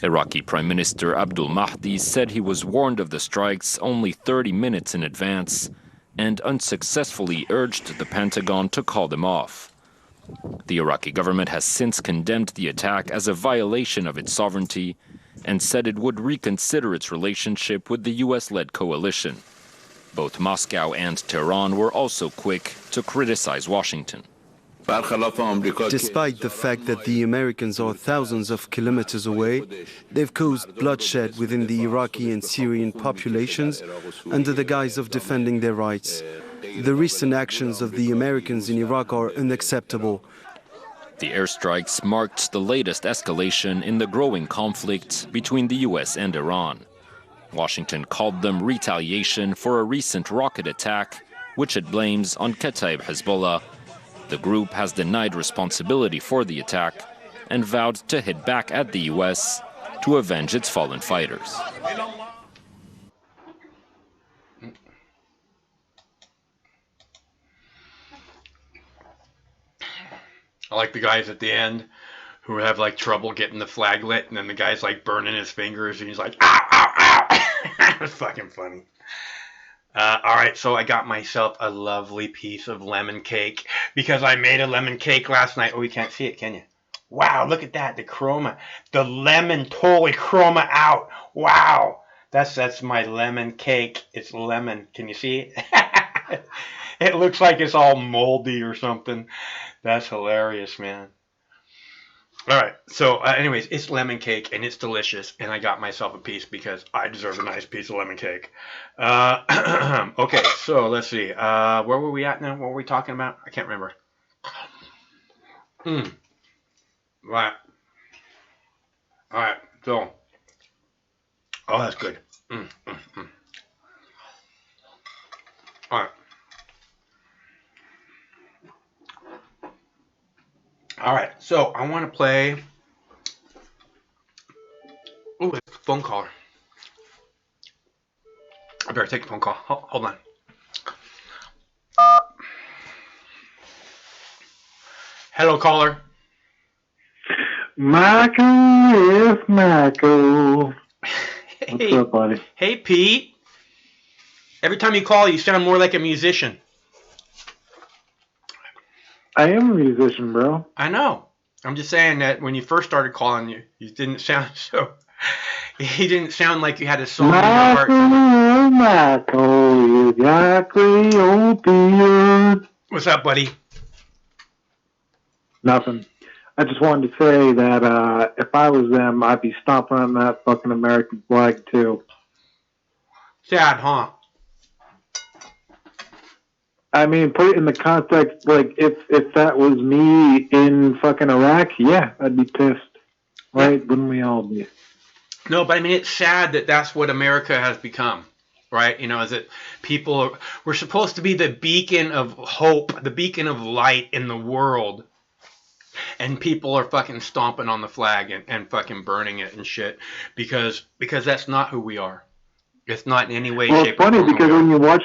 Iraqi Prime Minister Abdul Mahdi said he was warned of the strikes only 30 minutes in advance and unsuccessfully urged the Pentagon to call them off. The Iraqi government has since condemned the attack as a violation of its sovereignty and said it would reconsider its relationship with the US-led coalition. Both Moscow and Tehran were also quick to criticize Washington. Despite the fact that the Americans are thousands of kilometers away, they've caused bloodshed within the Iraqi and Syrian populations under the guise of defending their rights. The recent actions of the Americans in Iraq are unacceptable. The airstrikes marked the latest escalation in the growing conflict between the US and Iran. Washington called them retaliation for a recent rocket attack, which it blames on Kataib Hezbollah. The group has denied responsibility for the attack and vowed to hit back at the US to avenge its fallen fighters. I like the guys at the end who have like trouble getting the flag lit, and then the guy's like burning his fingers, and he's like, ow, ow, ow. It's fucking funny. All right, so I got myself a lovely piece of lemon cake because I made a lemon cake last night. Oh, you can't see it, can you? Wow, look at that, the chroma. The lemon totally chroma out. Wow, that's my lemon cake. It's lemon. Can you see it? It looks like it's all moldy or something. That's hilarious, man. All right, so anyways, it's lemon cake, and it's delicious, and I got myself a piece because I deserve a nice piece of lemon cake. Okay, so let's see. Where were we at now? What were we talking about? I can't remember. Right. All right, so. Oh, that's good. All right. All right, so I want to play. Oh, it's a phone caller. I better take the phone call. Hold on. Hello, caller. Michael, it's Michael. Hey, what's up, buddy? Hey, Pete. Every time you call, you sound more like a musician. I am a musician, bro. I know. I'm just saying that when you first started calling, you didn't sound so. You didn't sound like you had a song in your heart. Michael, you got Cleopatra. What's up, buddy? Nothing. I just wanted to say that if I was them, I'd be stomping on that fucking American flag too. Sad, huh? I mean, put it in the context, like, if that was me in fucking Iraq, yeah, I'd be pissed. Right? Wouldn't we all be? No, but I mean, it's sad that that's what America has become, right? You know, is that we're supposed to be the beacon of hope, the beacon of light in the world. And people are fucking stomping on the flag and fucking burning it and shit because that's not who we are. It's not in any way, Well, shape, it's funny or form. because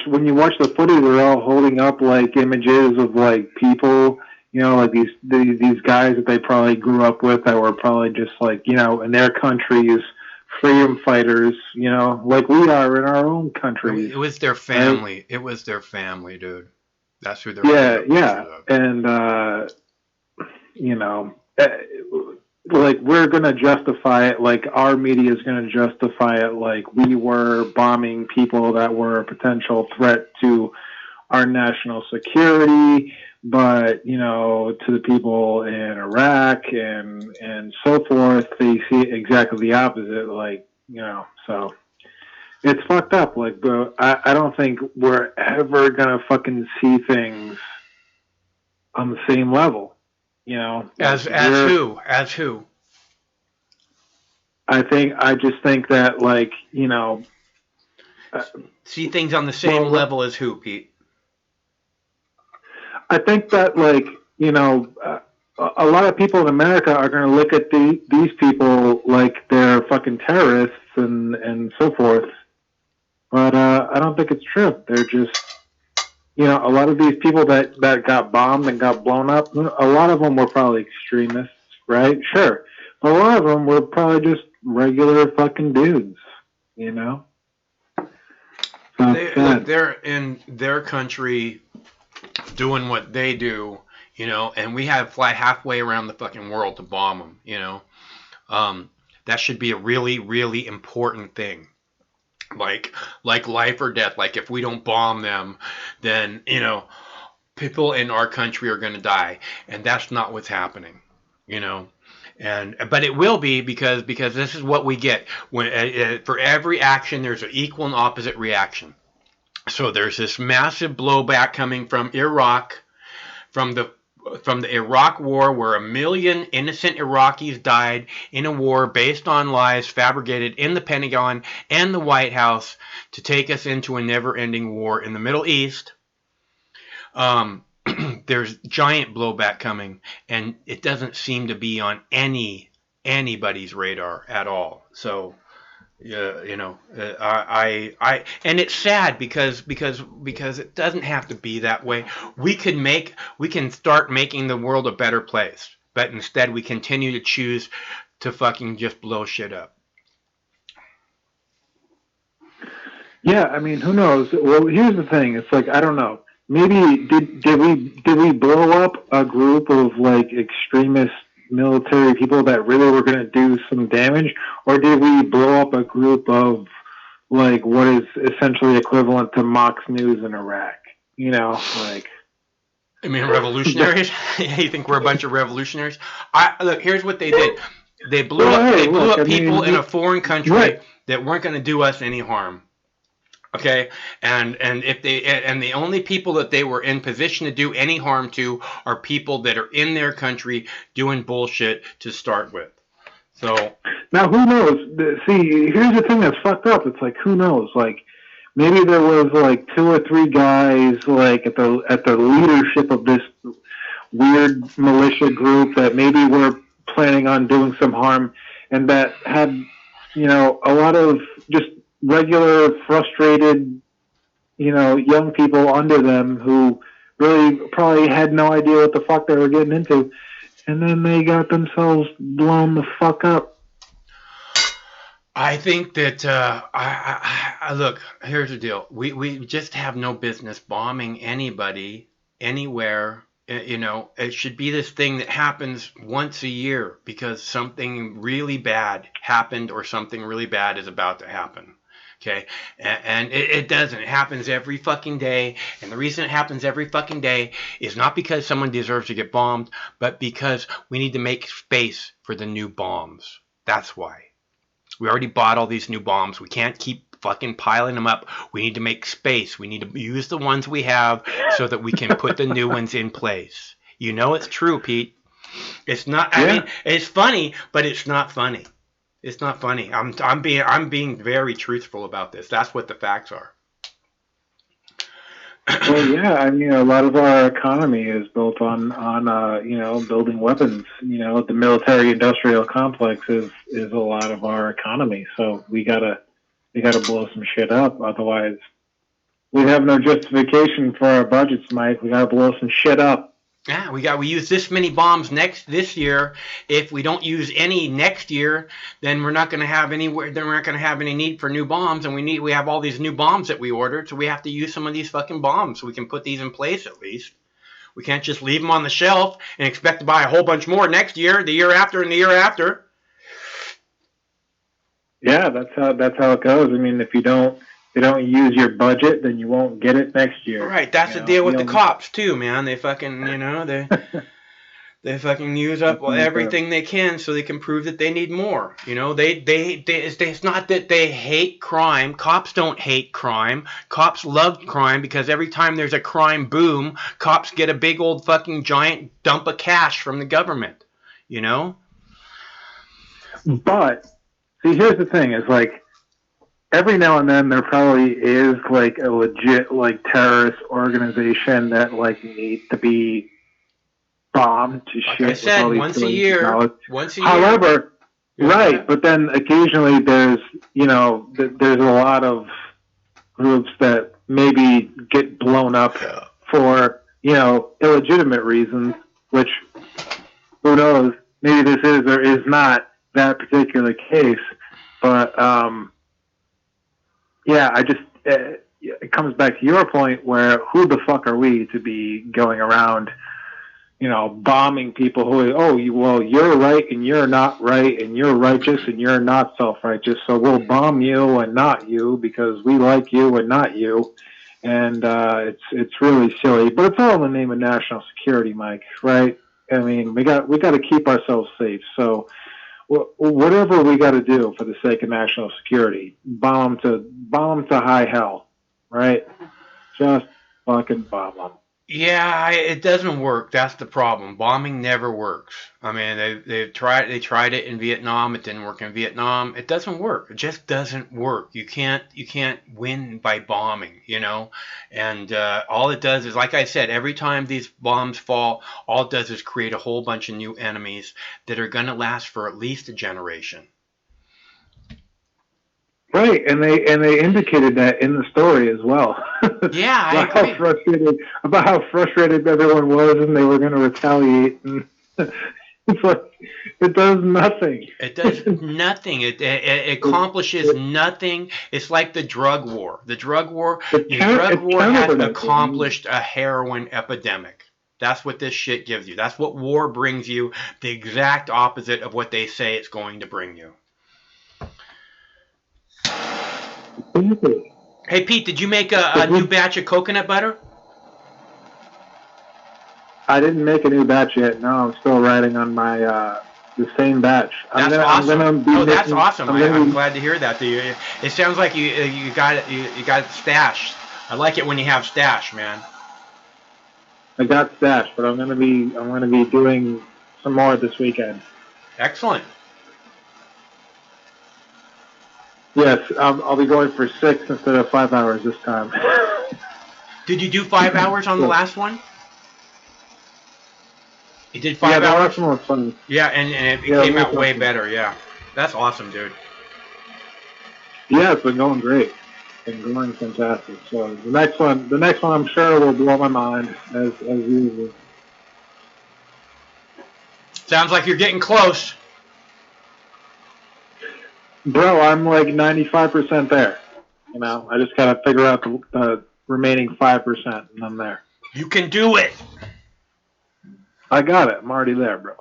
when you watch the footage, they're all holding up like images of like people, you know, like these guys that they probably grew up with that were probably just like, you know, in their countries, freedom fighters, you know, like we are in our own countries. It was their family. Right? It was their family, dude. That's who they were. Yeah. And you know, like we're gonna justify it, like our media is gonna justify it, like we were bombing people that were a potential threat to our national security, but you know, to the people in Iraq and so forth, they see exactly the opposite. Like, you know, so it's fucked up. Like, but I don't think we're ever gonna fucking see things on the same level. You know, As who? I just think that, like, you know, see things on the same level as who, Pete? I think that, like, you know, a lot of people in America are going to look at these people like they're fucking terrorists and so forth. But I don't think it's true. They're just, you know, a lot of these people that got bombed and got blown up, a lot of them were probably extremists, right? Sure. But a lot of them were probably just regular fucking dudes, you know? They're in their country doing what they do, you know, and we have to fly halfway around the fucking world to bomb them, you know. That should be a really, really important thing. Like life or death. Like if we don't bomb them, then, you know, people in our country are going to die, and that's not what's happening, you know. But it will be because this is what we get when for every action there's an equal and opposite reaction. So there's this massive blowback coming from Iraq, from the Iraq War, where 1 million innocent Iraqis died in a war based on lies fabricated in the Pentagon and the White House to take us into a never-ending war in the Middle East. There's giant blowback coming, and it doesn't seem to be on anybody's radar at all. So, you know, and it's sad because it doesn't have to be that way. We can start making the world a better place, but instead we continue to choose to fucking just blow shit up. Yeah, I mean, who knows? Well, here's the thing. It's like, I don't know. Maybe did we blow up a group of like extremist military people that really were going to do some damage, or did we blow up a group of like what is essentially equivalent to Mox News in Iraq? You know, like. I mean, revolutionaries? You think we're a bunch of revolutionaries? Look, here's what they did. They blew up people in a foreign country that weren't going to do us any harm. Okay, and the only people that they were in position to do any harm to are people that are in their country doing bullshit to start with. So now, who knows? See, here's the thing that's fucked up. It's like, who knows? Like, maybe there was like 2 or 3 guys like at the leadership of this weird militia group that maybe were planning on doing some harm, and that had, you know, a lot of just regular, frustrated, you know, young people under them who really probably had no idea what the fuck they were getting into, and then they got themselves blown the fuck up. I think that I look, here's the deal. We just have no business bombing anybody anywhere. You know, it should be this thing that happens once a year because something really bad happened or something really bad is about to happen. Okay, and it doesn't. It happens every fucking day, and the reason it happens every fucking day is not because someone deserves to get bombed, but because we need to make space for the new bombs. That's why. We already bought all these new bombs. We can't keep fucking piling them up. We need to make space. We need to use the ones we have so that we can put the new ones in place. You know it's true, Pete. It's not. I mean, it's funny, but it's not funny. It's not funny. I'm being very truthful about this. That's what the facts are. Well, yeah, I mean, a lot of our economy is built on you know, building weapons. You know, the military-industrial complex is a lot of our economy. So we gotta, we got to blow some shit up. Otherwise, we have no justification for our budgets, Mike. We got to blow some shit up. Yeah, we use this many bombs this year. If we don't use any next year, then we're not going to have anywhere. Then we're not going to have any need for new bombs, and we have all these new bombs that we ordered, so we have to use some of these fucking bombs so we can put these in place at least. We can't just leave them on the shelf and expect to buy a whole bunch more next year, the year after, and the year after. Yeah, that's how it goes. I mean, if you don't use your budget, then you won't get it next year. Right, that's the deal with the cops too, man. They fucking, they fucking use up everything they can so they can prove that they need more. It's not that they hate crime. Cops don't hate crime. Cops love crime because every time there's a crime boom, cops get a big old fucking giant dump of cash from the government. But see, here's the thing: is like, every now and then there probably is like a legit like terrorist organization that like needs to be bombed to shit. Like I said, once a year. However, right, but then occasionally there's there's a lot of groups that maybe get blown up for illegitimate reasons, which who knows, maybe this is or is not that particular case, but yeah, it comes back to your point where who the fuck are we to be going around, bombing people who, you're right and you're not right and you're righteous and you're not self-righteous, so we'll bomb you and not you because we like you and not you. And it's really silly, but it's all in the name of national security, Mike, right? I mean, we got to keep ourselves safe. So whatever we got to do for the sake of national security, bomb to high hell, right? Just fucking bomb them. Yeah, it doesn't work. That's the problem. Bombing never works. I mean, they tried it in Vietnam. It didn't work in Vietnam. It doesn't work. It just doesn't work. You can't win by bombing, And all it does is, like I said, every time these bombs fall, all it does is create a whole bunch of new enemies that are going to last for at least a generation. Right, and they indicated that in the story as well. Yeah, I agree. About how frustrated everyone was, and they were going to retaliate. And it's like it does nothing. It does nothing. It accomplishes nothing. It's like the drug war. The drug war has accomplished a heroin epidemic. That's what this shit gives you. That's what war brings you. The exact opposite of what they say it's going to bring you. Hey, Pete, did you make a new batch of coconut butter? I didn't make a new batch yet. No, I'm still writing on my the same batch. That's awesome. That's awesome. I'm glad to hear that. It sounds like you got it. You got it stashed. I like it when you have stash, man. I got stash, but I'm gonna be doing some more this weekend. Excellent. Yes, I'll be going for 6 instead of 5 hours this time. Did you do 5 hours on the last one? You did 5 hours? Yeah, the last one was fun. Yeah, and it came out way better, yeah. That's awesome, dude. Yeah, it's been going great. It's been going fantastic. So the next one I'm sure will blow my mind, as usual. Sounds like you're getting close. Bro, I'm like 95% there. I just gotta figure out the remaining 5%, and I'm there. You can do it. I got it. I'm already there, bro.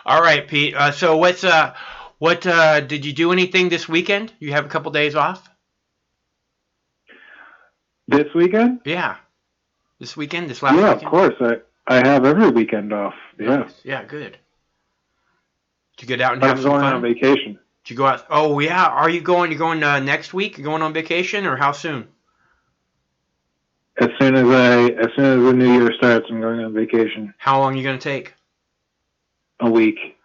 All right, Pete. So what did you do anything this weekend? You have a couple days off? This weekend? Yeah. This weekend? This last weekend? Yeah, of course. I have every weekend off. Yeah. Nice. Yeah, good. Did you get out and have some fun? I'm going on vacation. Did you go out? Oh, yeah. Are you going? You're going next week? You're going on vacation, or how soon? As soon as the new year starts, I'm going on vacation. How long are you going to take? A week.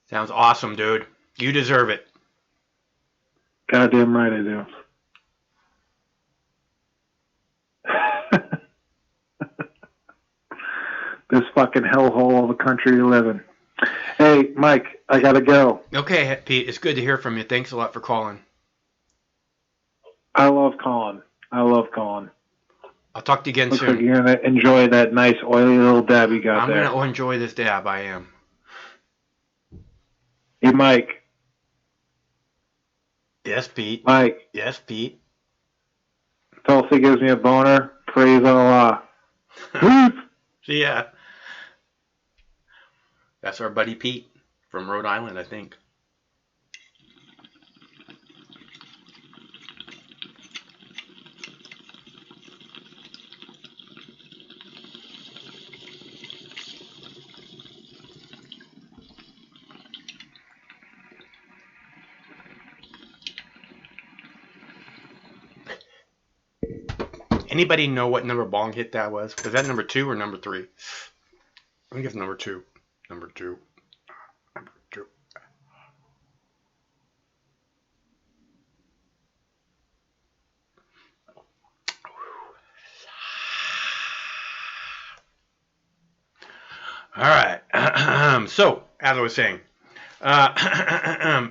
Sounds awesome, dude. You deserve it. Goddamn right I do. This fucking hellhole of a country to live in. Hey, Mike, I gotta go. Okay, Pete. It's good to hear from you. Thanks a lot for calling. I love Colin. I'll talk to you again Looks soon. like you're going to enjoy that nice oily little dab you got I'm there. going to enjoy this dab. I am. Hey, Mike. Yes, Pete. Mike. Yes, Pete. Tulsi gives me a boner. Praise Allah. See ya. That's our buddy Pete from Rhode Island, I think. Anybody know what number bong hit that was? Was that number 2 or number 3? I think it's number 2. Number 2. Number 2. All right. So, as I was saying,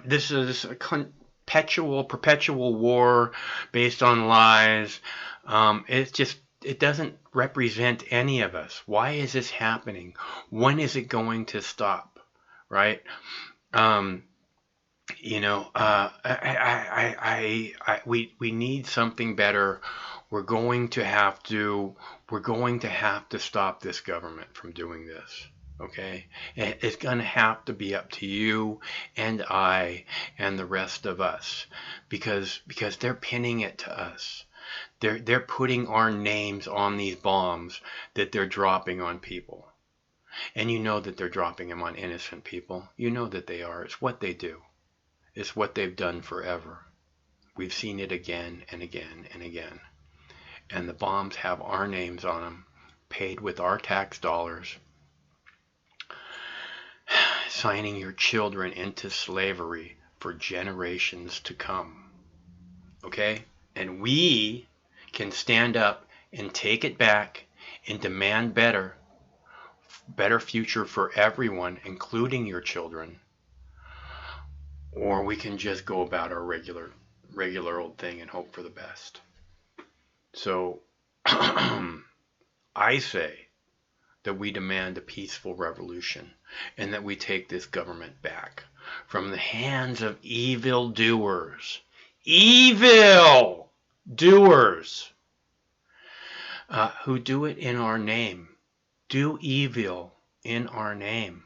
this is a perpetual war based on lies. It doesn't represent any of us. Why is this happening? When is it going to stop? Right? We need something better. We're going to have to stop this government from doing this. Okay? It's going to have to be up to you and I and the rest of us, because they're pinning it to us. They're putting our names on these bombs that they're dropping on people. And you know that they're dropping them on innocent people. You know that they are. It's what they do. It's what they've done forever. We've seen it again and again and again. And the bombs have our names on them, paid with our tax dollars, signing your children into slavery for generations to come. Okay? And we can stand up and take it back and demand better future for everyone, including your children. Or we can just go about our regular old thing and hope for the best. So I say that we demand a peaceful revolution and that we take this government back from the hands of evil doers. Evil doers who do it in our name. Do evil in our name.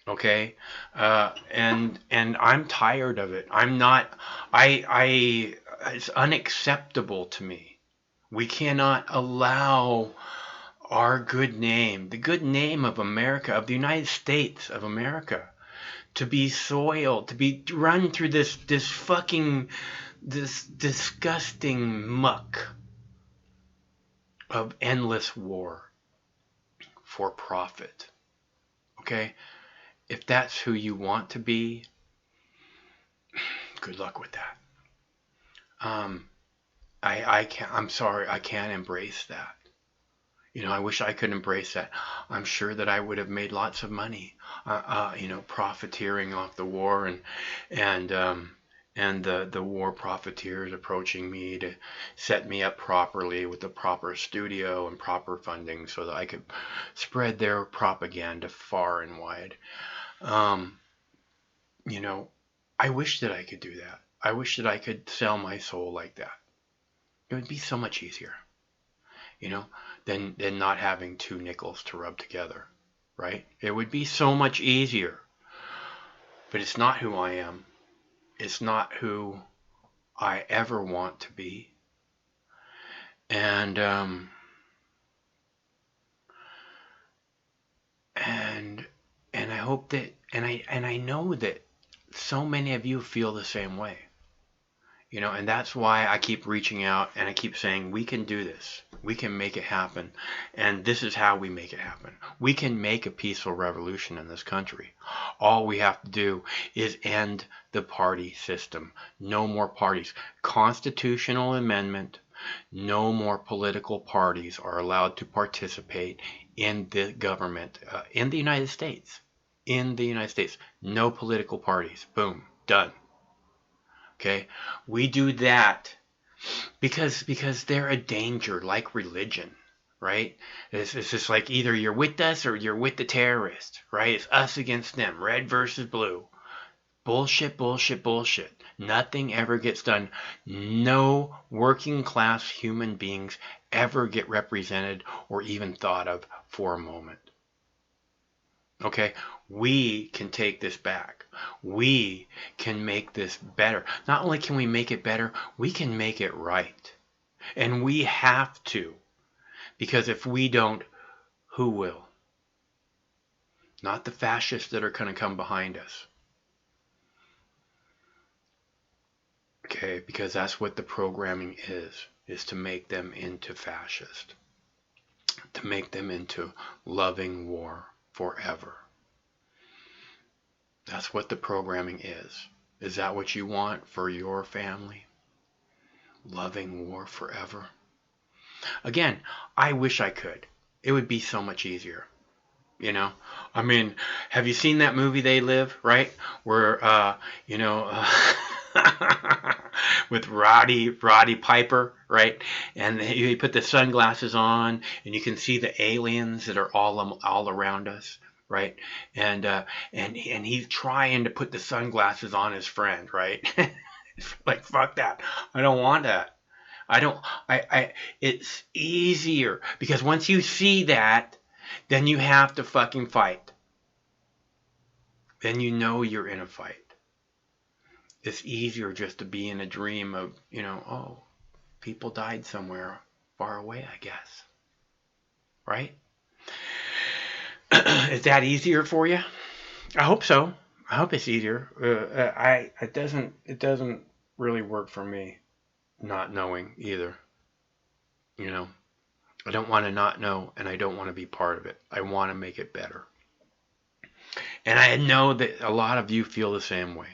Okay? And I'm tired of it. It's unacceptable to me. We cannot allow our good name, the good name of America, of the United States of America, to be soiled, to be run through this disgusting muck of endless war for profit. Okay? If that's who you want to be, good luck with that. I'm sorry, I can't embrace that. I wish I could embrace that. I'm sure that I would have made lots of money, profiteering off the war and the war profiteers approaching me to set me up properly with the proper studio and proper funding so that I could spread their propaganda far and wide. I wish that I could do that. I wish that I could sell my soul like that. It would be so much easier, than not having 2 nickels to rub together, right? It would be so much easier. But it's not who I am. It's not who I ever want to be. And I hope that, and I know that so many of you feel the same way. And that's why I keep reaching out and I keep saying, we can do this. We can make it happen. And this is how we make it happen. We can make a peaceful revolution in this country. All we have to do is end the party system. No more parties. Constitutional amendment. No more political parties are allowed to participate in the government in the United States. In the United States. No political parties. Boom. Done. Okay, we do that, Because they're a danger, like religion, right? It's just like either you're with us or you're with the terrorists, right? It's us against them, red versus blue. Bullshit, bullshit, bullshit. Nothing ever gets done. No working class human beings ever get represented or even thought of for a moment. Okay? We can take this back. We can make this better. Not only can we make it better, we can make it right. And we have to. Because if we don't, who will? Not the fascists that are going to come behind us. Okay, because that's what the programming is to make them into fascist. To make them into loving war forever. That's what the programming is. Is that what you want for your family? Loving war forever? Again, I wish I could. It would be so much easier. You know? I mean, have you seen that movie They Live, right? Where, with Roddy Piper, right? And he put the sunglasses on, and you can see the aliens that are all around us, right? And he's trying to put the sunglasses on his friend, right? Like, fuck that. I don't want that. It's easier because once you see that, then you have to fucking fight. Then you know you're in a fight. It's easier just to be in a dream of, oh, people died somewhere far away, I guess. Right? Is that easier for you? I hope so. I hope it's easier. It doesn't really work for me not knowing either. I don't want to not know, and I don't want to be part of it. I want to make it better. And I know that a lot of you feel the same way.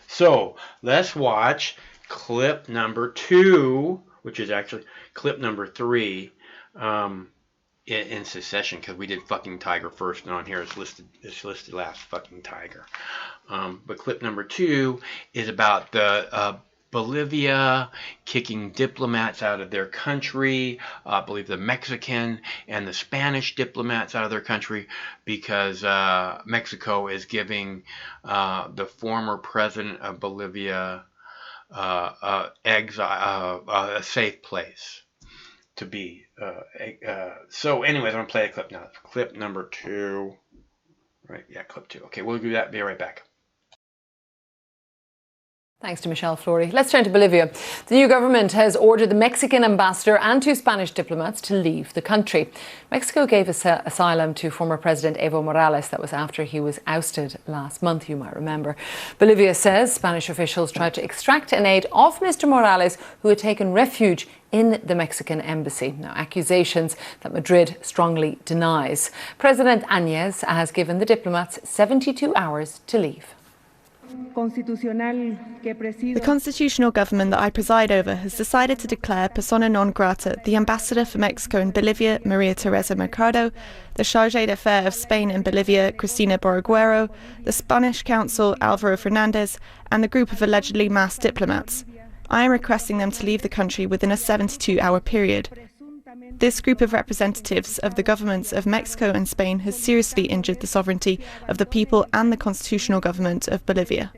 So let's watch clip number 2, which is actually clip number 3 in succession, because we did fucking Tiger first, and on here it's listed last, fucking Tiger. But clip number 2 is about the Bolivia kicking diplomats out of their country, I believe the Mexican and the Spanish diplomats out of their country, because Mexico is giving the former president of Bolivia a safe place to be. So anyways, I'm going to play a clip now. Clip number 2. Right, yeah, clip 2. Okay, we'll do that. Be right back. Thanks to Michelle Flory. Let's turn to Bolivia. The new government has ordered the Mexican ambassador and 2 Spanish diplomats to leave the country. Mexico gave asylum to former President Evo Morales. That was after he was ousted last month, you might remember. Bolivia says Spanish officials tried to extract an aid off Mr. Morales, who had taken refuge in the Mexican embassy. Now, accusations that Madrid strongly denies. President Áñez has given the diplomats 72 hours to leave. The constitutional government that I preside over has decided to declare persona non grata the ambassador for Mexico in Bolivia, Maria Teresa Mercado, the chargé d'affaires of Spain in Bolivia, Cristina Borreguero, the Spanish consul, Alvaro Fernandez, and the group of allegedly masked diplomats. I am requesting them to leave the country within a 72-hour period. This group of representatives of the governments of Mexico and Spain has seriously injured the sovereignty of the people and the constitutional government of Bolivia.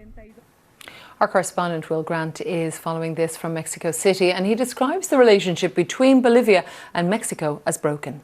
Our correspondent Will Grant is following this from Mexico City, and he describes the relationship between Bolivia and Mexico as broken.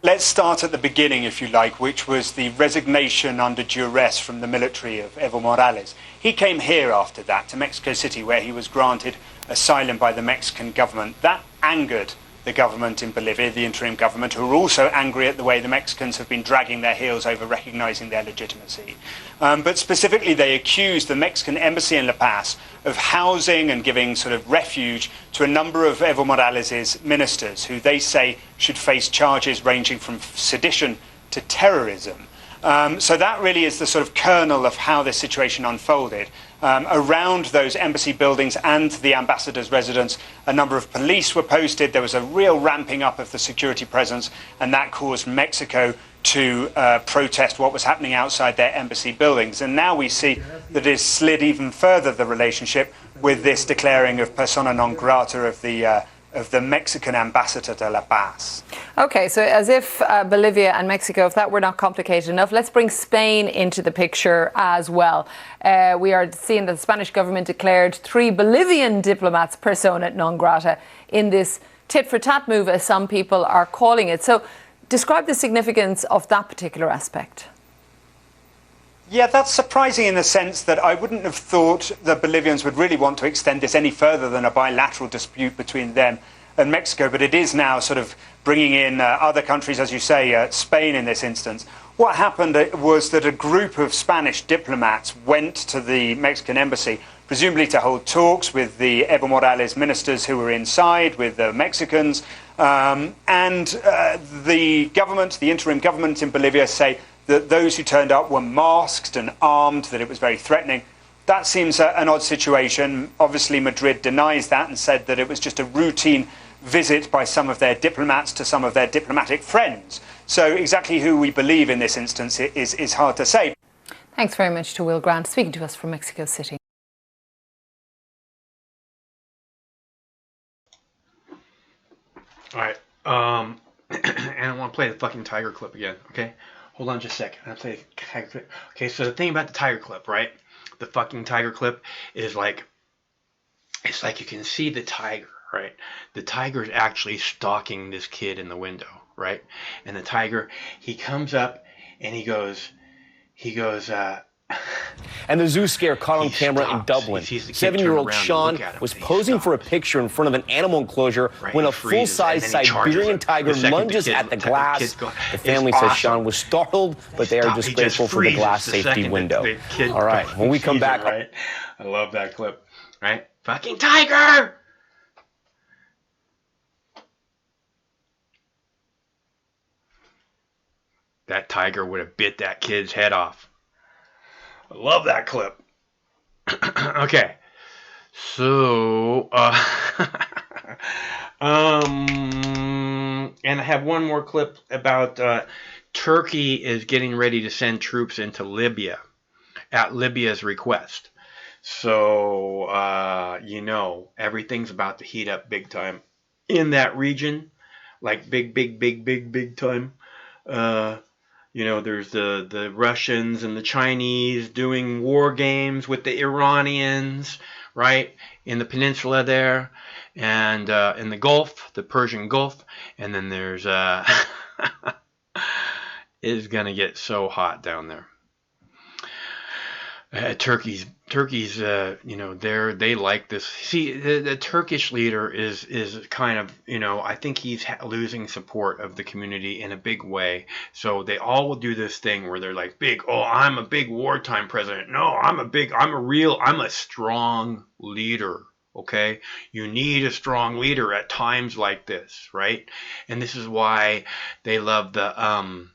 Let's start at the beginning, if you like, which was the resignation under duress from the military of Evo Morales. He came here after that to Mexico City, where he was granted asylum by the Mexican government. That angered the government in Bolivia, the interim government, who are also angry at the way the Mexicans have been dragging their heels over recognising their legitimacy. But specifically, they accused the Mexican embassy in La Paz of housing and giving sort of refuge to a number of Evo Morales' ministers, who they say should face charges ranging from sedition to terrorism. So that really is the sort of kernel of how this situation unfolded. Around those embassy buildings and the ambassador's residence, a number of police were posted. There was a real ramping up of the security presence, and that caused Mexico to protest what was happening outside their embassy buildings. And now we see that it has slid even further, the relationship, with this declaring of persona non grata of the Mexican ambassador to La Paz. Okay, so as if Bolivia and Mexico, if that were not complicated enough, let's bring Spain into the picture as well. We are seeing that the Spanish government declared 3 Bolivian diplomats persona non grata in this tit-for-tat move, as some people are calling it. So describe the significance of that particular aspect. Yeah, that's surprising in the sense that I wouldn't have thought the Bolivians would really want to extend this any further than a bilateral dispute between them and Mexico, but it is now sort of bringing in other countries, as you say, Spain in this instance. What happened was that a group of Spanish diplomats went to the Mexican embassy, presumably to hold talks with the Evo Morales ministers who were inside, with the Mexicans, and the government, the interim government in Bolivia, say that those who turned up were masked and armed, that it was very threatening. That seems an odd situation. Obviously, Madrid denies that and said that it was just a routine visit by some of their diplomats to some of their diplomatic friends. So exactly who we believe in this instance is hard to say. Thanks very much to Will Grant, speaking to us from Mexico City. All right. And I want to play the fucking tiger clip again, okay? Hold on just a second. I'll play the tiger clip. Okay, so the thing about the tiger clip, right? The fucking tiger clip is like, it's like you can see the tiger, right? The tiger is actually stalking this kid in the window, right? And the tiger, he comes up and he goes, And the zoo scare caught on camera in Dublin. 7-year-old Sean was posing for a picture in front of an animal enclosure when a full-size Siberian tiger lunges at the glass. The family says Sean was startled, but they are just grateful for the glass safety window. All right, when we come back... Right? I love that clip. Right? Fucking tiger! That tiger would have bit that kid's head off. I love that clip. Okay. So, and I have one more clip about Turkey is getting ready to send troops into Libya at Libya's request. So, you know, everything's about to heat up big time in that region, like big time. You know, there's the Russians and the Chinese doing war games with the Iranians, right, in the peninsula there, and in the Gulf, the Persian Gulf, and then there's it's gonna get so hot down there. Turkey's you know, they like this. See, the Turkish leader is kind of, you know, I think he's losing support of the community in a big way. So they all will do this thing where they're like big, oh, I'm a big wartime president. No, I'm a strong leader. Okay, you need a strong leader at times like this, right? And this is why they love the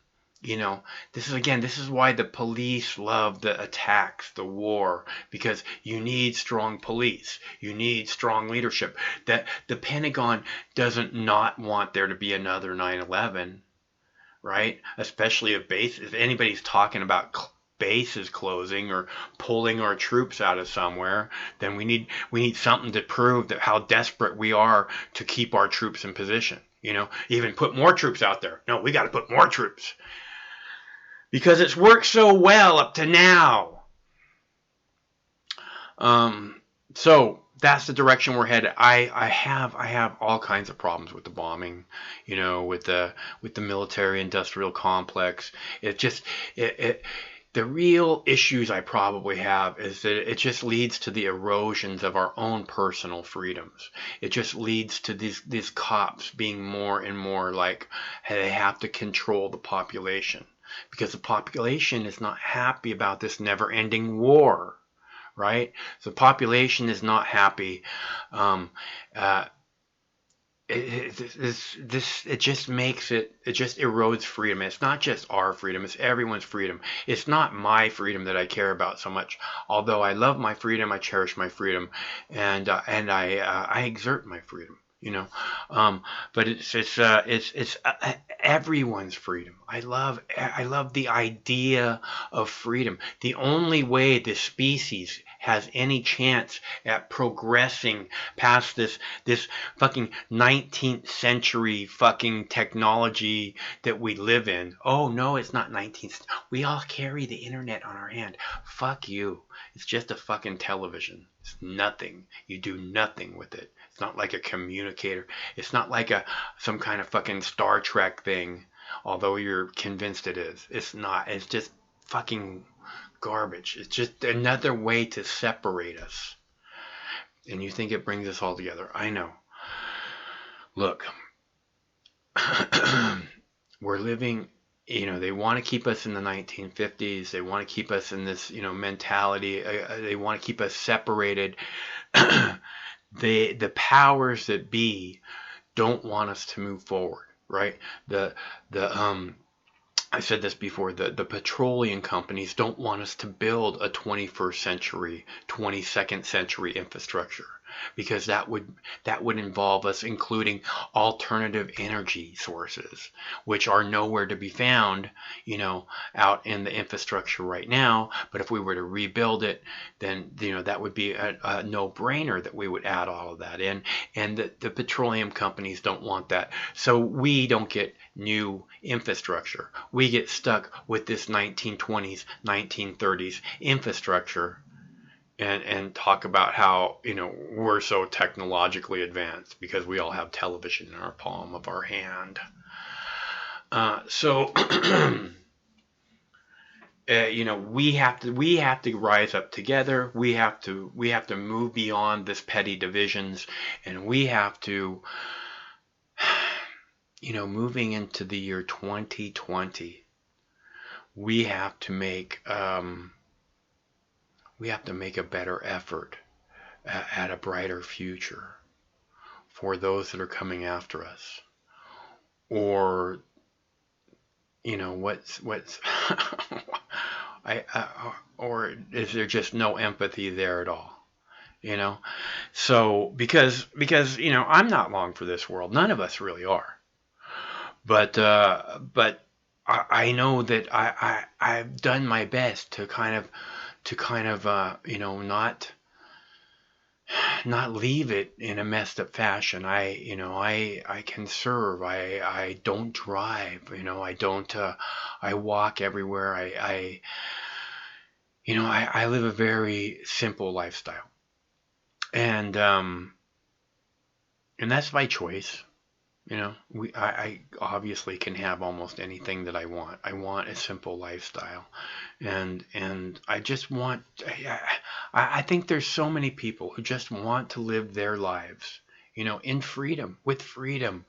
you know, this is why the police love the attacks, the war, because you need strong police. You need strong leadership. That the Pentagon doesn't not want there to be another 9/11, right? Especially if anybody's talking about bases closing or pulling our troops out of somewhere, then we need something to prove that how desperate we are to keep our troops in position. You know, even put more troops out there. No, we got to put more troops. Because it's worked so well up to now. So that's the direction we're headed. I have all kinds of problems with the bombing, you know, with the military industrial complex. The real issues I probably have is that it just leads to the erosions of our own personal freedoms. It just leads to these cops being more and more like they have to control the population. Because the population is not happy about this never-ending war, right? So the population is not happy. it just makes it just erodes freedom. It's not just our freedom, it's everyone's freedom. It's not my freedom that I care about so much. Although I love my freedom, I cherish my freedom, and I exert my freedom. But it's everyone's freedom. I love the idea of freedom. The only way the species has any chance at progressing past this fucking 19th century fucking technology that we live in. Oh no, it's not 19th. We all carry the internet on our hand. Fuck you. It's just a fucking television. It's nothing. You do nothing with it. It's not like a communicator. It's not like some kind of fucking Star Trek thing, although you're convinced it is. It's not. It's just fucking garbage. It's just another way to separate us. And you think it brings us all together. I know. Look, we're living, they want to keep us in the 1950s. They want to keep us in this, mentality. They want to keep us separated. The powers that be don't want us to move forward, right? I said this before, the petroleum companies don't want us to build a 21st century, 22nd century infrastructure, because that would involve us including alternative energy sources, which are nowhere to be found, out in the infrastructure right now. But if we were to rebuild it, then that would be a no-brainer that we would add all of that in. And the petroleum companies don't want that, so we don't get new infrastructure. We get stuck with this 1920s, 1930s infrastructure. And talk about how, we're so technologically advanced because we all have television in our palm of our hand. We have to rise up together. We have to move beyond this petty divisions, and we have to, moving into the year 2020, we have to make a better effort at a brighter future for those that are coming after us. Or, what's or is there just no empathy there at all? So because I'm not long for this world. None of us really are. But I know that I've done my best to kind of not leave it in a messed up fashion. I can serve. I don't drive. I don't. I walk everywhere. I live a very simple lifestyle, and that's my choice. I obviously can have almost anything that I want. I want a simple lifestyle, and I just want. I think there's so many people who just want to live their lives, in freedom, with freedom,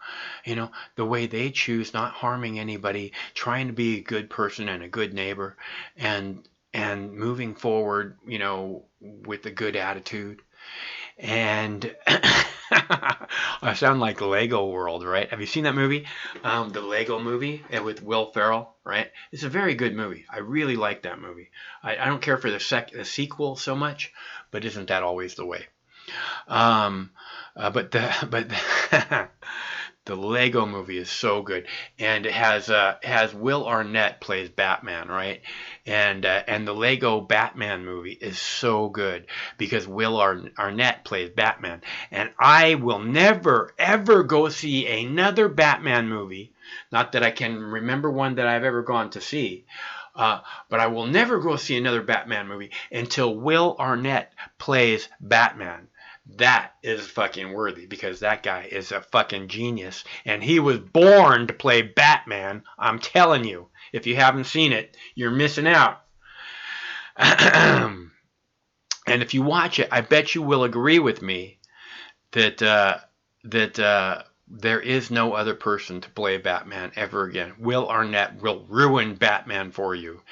the way they choose, not harming anybody, trying to be a good person and a good neighbor, and moving forward, with a good attitude. And I sound like Lego World, right? Have you seen that movie? The Lego movie with Will Ferrell, right? It's a very good movie. I really like that movie. I don't care for the sequel so much, but isn't that always the way? But the Lego movie is so good, and it has Will Arnett plays Batman, right? And the Lego Batman movie is so good because Will Arnett plays Batman, and I will never ever go see another Batman movie. Not that I can remember one that I've ever gone to see, but I will never go see another Batman movie until Will Arnett plays Batman. That is fucking worthy, because that guy is a fucking genius, and he was born to play Batman. I'm telling you, if you haven't seen it, you're missing out. And if you watch it, I bet you will agree with me that there is no other person to play Batman ever again. Will Arnett will ruin Batman for you.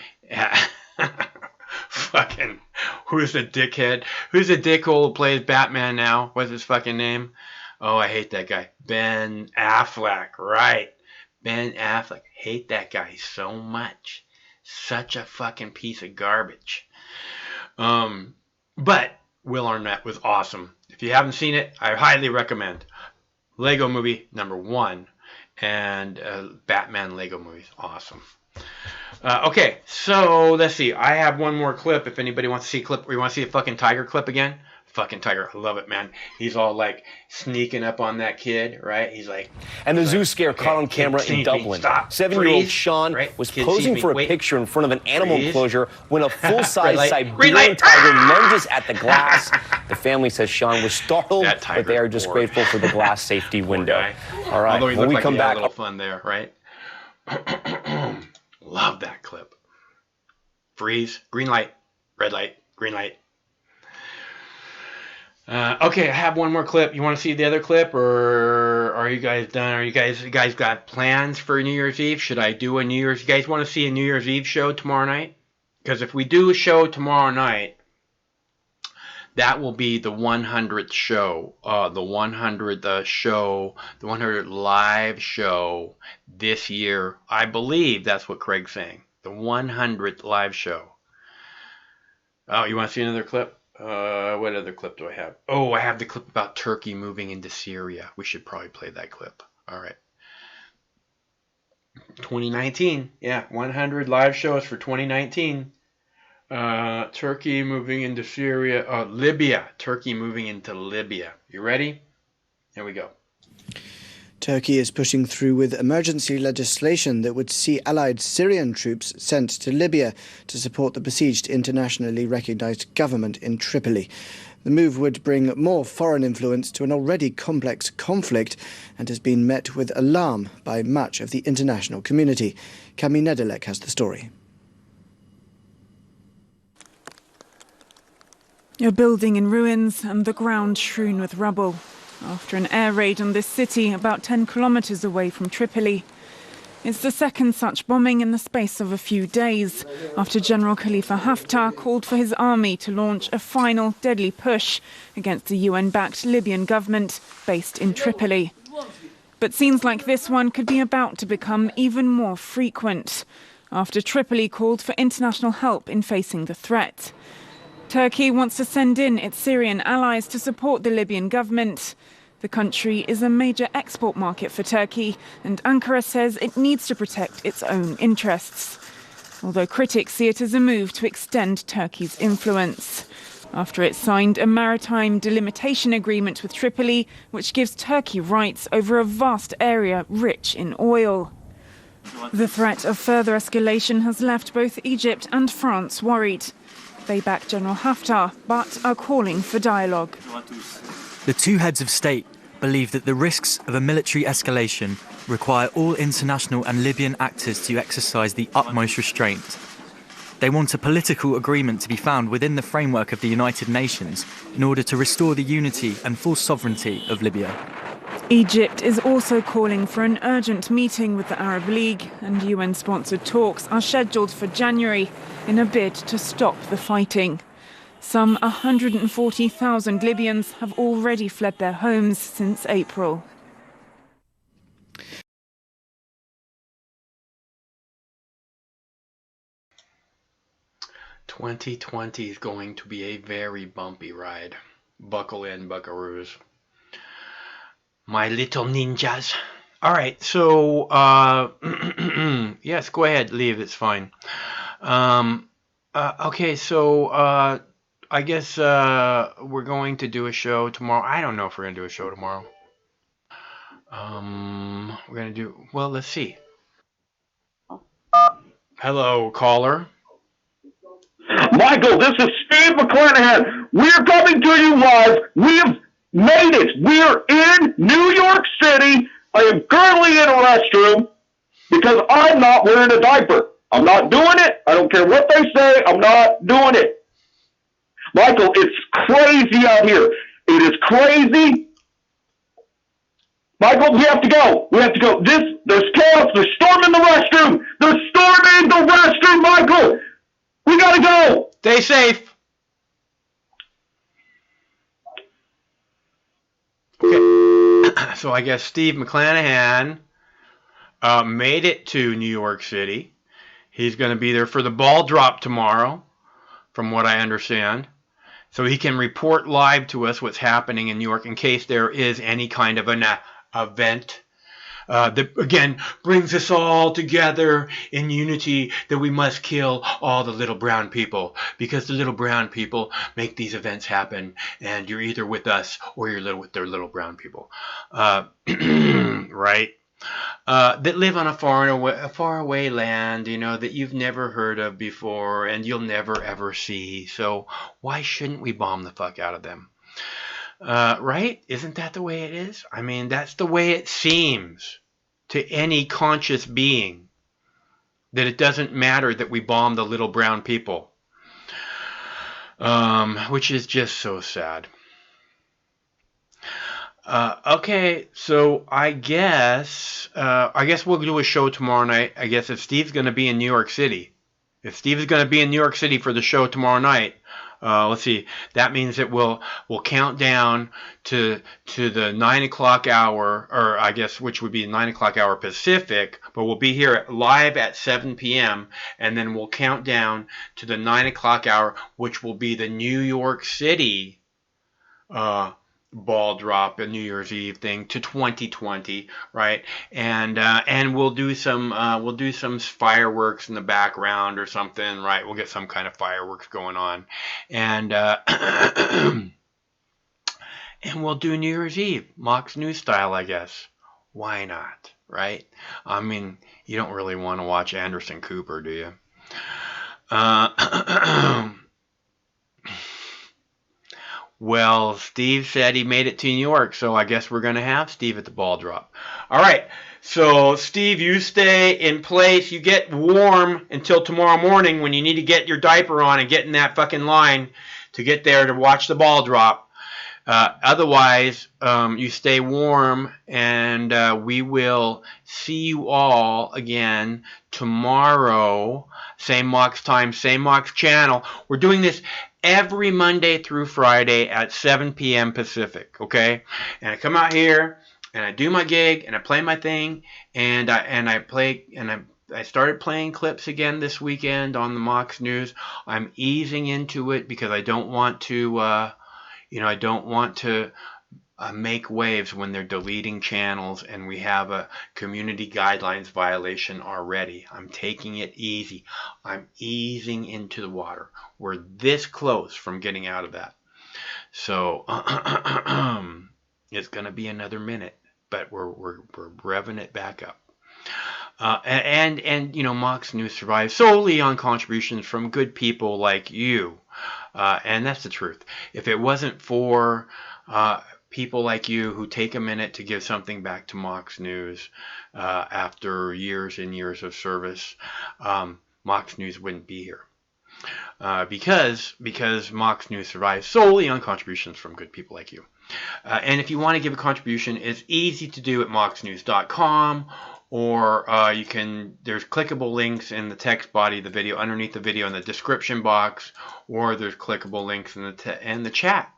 Fucking, who's the dickhead? Who's the dickhole who plays Batman now? What's his fucking name? Oh, I hate that guy. Ben Affleck, right. Ben Affleck. Hate that guy so much. Such a fucking piece of garbage. But Will Arnett was awesome. If you haven't seen it, I highly recommend. Lego Movie #1 and Batman Lego Movie. Awesome. Okay, so let's see. I have one more clip. If anybody wants to see a clip, or you want to see a fucking tiger clip again? Fucking tiger. I love it, man. He's all like sneaking up on that kid, right? He's like. And the zoo scare caught on camera in Dublin. 7-year-old Sean was posing for a picture in front of an animal enclosure when a full-size Siberian tiger lunges at the glass. The family says Sean was startled, but they are just grateful for the glass safety window. All right, when we come back. A little fun there, right? Love that clip. Freeze. Green light. Red light. Green light. Okay, I have one more clip. You want to see the other clip, or are you guys done? Are you guys got plans for New Year's Eve? Should I do a New Year's? You guys want to see a New Year's Eve show tomorrow night? Because if we do a show tomorrow night, that will be the 100th show, the 100th show, the 100th live show this year. I believe that's what Craig's saying. The 100th live show. Oh, you want to see another clip? What other clip do I have? Oh, I have the clip about Turkey moving into Syria. We should probably play that clip. All right. 2019. Yeah, 100 live shows for 2019. Turkey moving into Syria. Libya. Turkey moving into Libya. You ready? Here we go. Turkey is pushing through with emergency legislation that would see allied Syrian troops sent to Libya to support the besieged internationally recognized government in Tripoli. The move would bring more foreign influence to an already complex conflict and has been met with alarm by much of the international community. Cami Nedelek has the story. A building in ruins and the ground strewn with rubble. After an air raid on this city about 10 kilometers away from Tripoli. It's the second such bombing in the space of a few days, after General Khalifa Haftar called for his army to launch a final deadly push against the UN-backed Libyan government based in Tripoli. But scenes like this one could be about to become even more frequent, after Tripoli called for international help in facing the threat. Turkey wants to send in its Syrian allies to support the Libyan government. The country is a major export market for Turkey, and Ankara says it needs to protect its own interests. Although critics see it as a move to extend Turkey's influence. After it signed a maritime delimitation agreement with Tripoli, which gives Turkey rights over a vast area rich in oil. The threat of further escalation has left both Egypt and France worried. They back General Haftar, but are calling for dialogue. The two heads of state believe that the risks of a military escalation require all international and Libyan actors to exercise the utmost restraint. They want a political agreement to be found within the framework of the United Nations in order to restore the unity and full sovereignty of Libya. Egypt is also calling for an urgent meeting with the Arab League, and UN-sponsored talks are scheduled for January in a bid to stop the fighting. Some 140,000 Libyans have already fled their homes since April. "2020 is going to be a very bumpy ride. Buckle in, buckaroos. My little ninjas." All right, so yes, go ahead, leave. It's fine. Okay, so I guess we're going to do a show tomorrow. I don't know if we're gonna do a show tomorrow. We're gonna do. Well, let's see. Hello, caller. Michael, this is Steve McClanahan. We're coming to you live. We have made it. We're in New York City. I am currently in a restroom because I'm not wearing a diaper. I'm not doing it. I don't care what they say. I'm not doing it. Michael, it's crazy out here. It is crazy. Michael, we have to go. We have to go. There's chaos. They're storming the restroom. They're storming the restroom, Michael. We gotta go. Stay safe. Okay. So I guess Steve McClanahan made it to New York City. He's going to be there for the ball drop tomorrow, from what I understand. So he can report live to us what's happening in New York in case there is any kind of an event that, again, brings us all together in unity, that we must kill all the little brown people, because the little brown people make these events happen, and you're either with us or you're with their little brown people. Right? That live on a far away land, you know, that you've never heard of before and you'll never ever see. So why shouldn't we bomb the fuck out of them? Right? Isn't that the way it is? I mean, that's the way it seems to any conscious being, that it doesn't matter that we bomb the little brown people, which is just so sad. Okay, so I guess we'll do a show tomorrow night. I guess if Steve's going to be in New York City, for the show tomorrow night, let's see, that means that we'll count down to the 9 o'clock hour, or I guess which would be 9 o'clock hour Pacific, but we'll be here live at 7 p.m. and then we'll count down to the 9 o'clock hour, which will be the New York City ball drop, a New Year's Eve thing, to 2020, right? And we'll do some fireworks in the background or something, right? We'll get some kind of fireworks going on, and and we'll do New Year's Eve, Mox News style, I guess. Why not, right? I mean, you don't really want to watch Anderson Cooper, do you? Well, Steve said he made it to New York, so I guess we're going to have Steve at the ball drop. All right, so Steve, you stay in place. You get warm until tomorrow morning when you need to get your diaper on and get in that fucking line to get there to watch the ball drop. Otherwise, you stay warm, and we will see you all again tomorrow. Same Mox time, same Mox channel. We're doing this every Monday through Friday at 7 p.m. Pacific, okay? And I come out here and I do my gig and I play my thing, and I started playing clips again this weekend on the Mox News. I'm easing into it because I don't want to make waves when they're deleting channels and we have a community guidelines violation already. I'm taking it easy. I'm easing into the water. We're this close from getting out of that. So it's going to be another minute, but we're revving it back up. And you know, Mox News survives solely on contributions from good people like you. And that's the truth. If it wasn't for people like you who take a minute to give something back to Mox News after years and years of service, Mox News wouldn't be here. Because Mox News survives solely on contributions from good people like you. And if you want to give a contribution, it's easy to do at moxnews.com, or there's clickable links in the text body of the video, underneath the video in the description box, or there's clickable links in the chat.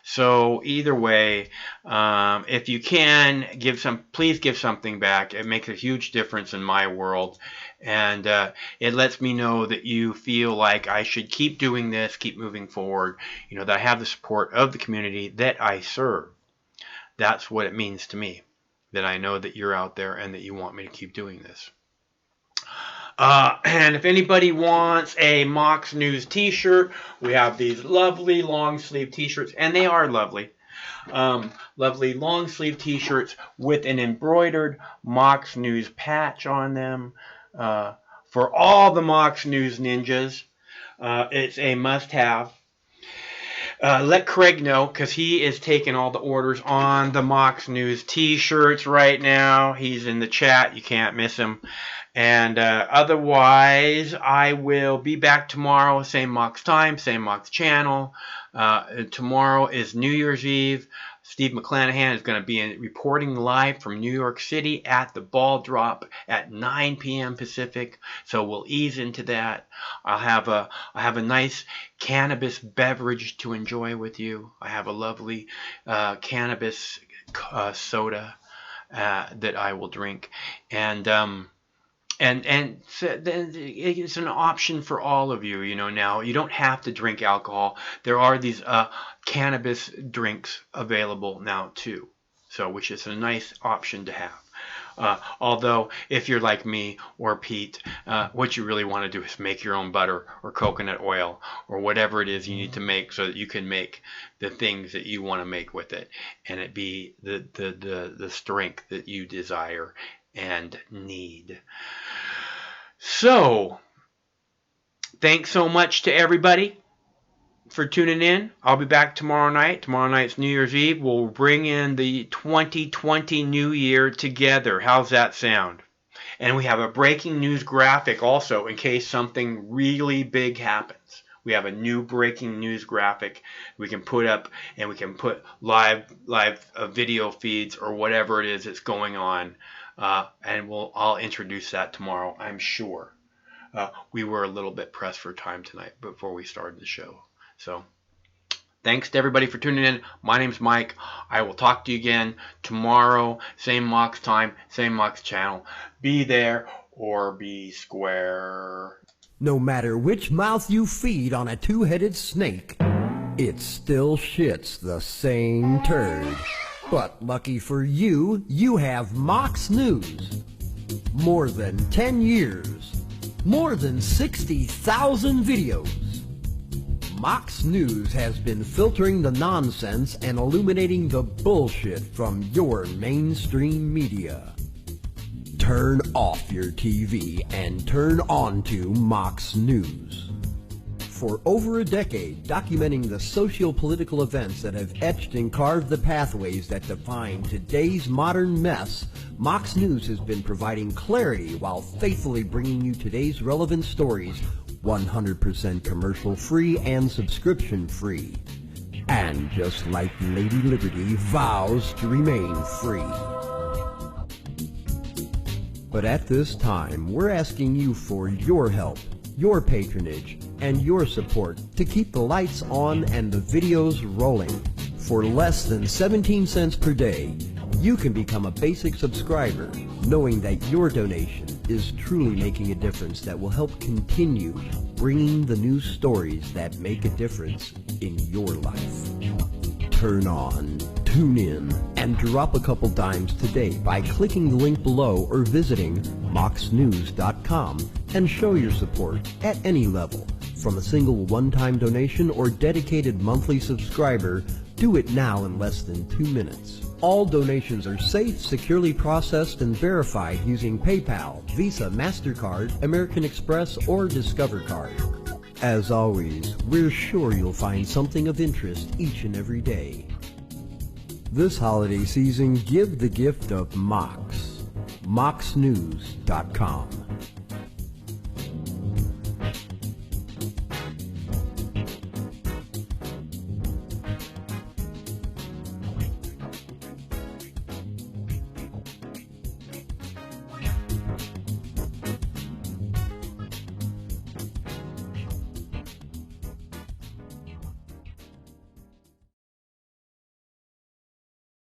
So either way, if you can please give something back. It makes a huge difference in my world, and it lets me know that you feel like I should keep doing this, keep moving forward. You know, that I have the support of the community that I serve. That's what it means to me, that I know that you're out there and that you want me to keep doing this. And if anybody wants a Mox News t-shirt, we have these lovely long sleeve t-shirts, and they are lovely. Lovely long sleeve t-shirts with an embroidered Mox News patch on them. For all the Mox News ninjas, it's a must-have. Let Craig know, because he is taking all the orders on the Mox News t-shirts right now. He's in the chat. You can't miss him. And otherwise, I will be back tomorrow. Same Mox time, same Mox channel. Tomorrow is New Year's Eve. Steve McClanahan is going to be reporting live from New York City at the ball drop at 9 p.m. Pacific. So we'll ease into that. I'll have a nice cannabis beverage to enjoy with you. I have a lovely cannabis soda that I will drink, and so then it's an option for all of you. You know, now you don't have to drink alcohol. There are these cannabis drinks available now too, so which is a nice option to have. Although, if you're like me or Pete, what you really want to do is make your own butter or coconut oil or whatever it is you need to make so that you can make the things that you want to make with it, and it be the strength that you desire and need. So, thanks so much to everybody for tuning in. I'll be back tomorrow night. Tomorrow night's New Year's Eve. We'll bring in the 2020 New Year together. How's that sound? And we have a breaking news graphic also in case something really big happens. We have a new breaking news graphic we can put up, and we can put live video feeds or whatever it is that's going on. And I'll introduce that tomorrow, I'm sure. We were a little bit pressed for time tonight before we started the show. So, thanks to everybody for tuning in. My name's Mike. I will talk to you again tomorrow. Same Mox time, same Mox channel. Be there or be square. No matter which mouth you feed on a two-headed snake, it still shits the same turd. But lucky for you, you have Mox News. More than 10 years. More than 60,000 videos. Mox News has been filtering the nonsense and illuminating the bullshit from your mainstream media. Turn off your TV and turn on to Mox News. For over a decade, documenting the socio-political events that have etched and carved the pathways that define today's modern mess, Mox News has been providing clarity while faithfully bringing you today's relevant stories 100% commercial-free and subscription-free. And just like Lady Liberty vows to remain free. But at this time, we're asking you for your help, your patronage, and your support to keep the lights on and the videos rolling. For less than 17 cents per day, you can become a basic subscriber, knowing that your donation is truly making a difference that will help continue bringing the news stories that make a difference in your life. Turn on, tune in, and drop a couple dimes today by clicking the link below or visiting moxnews.com and show your support at any level. From a single one-time donation or dedicated monthly subscriber, do it now in less than 2 minutes. All donations are safe, securely processed, and verified using PayPal, Visa, MasterCard, American Express, or Discover Card. As always, we're sure you'll find something of interest each and every day. This holiday season, give the gift of Mox. moxnews.com.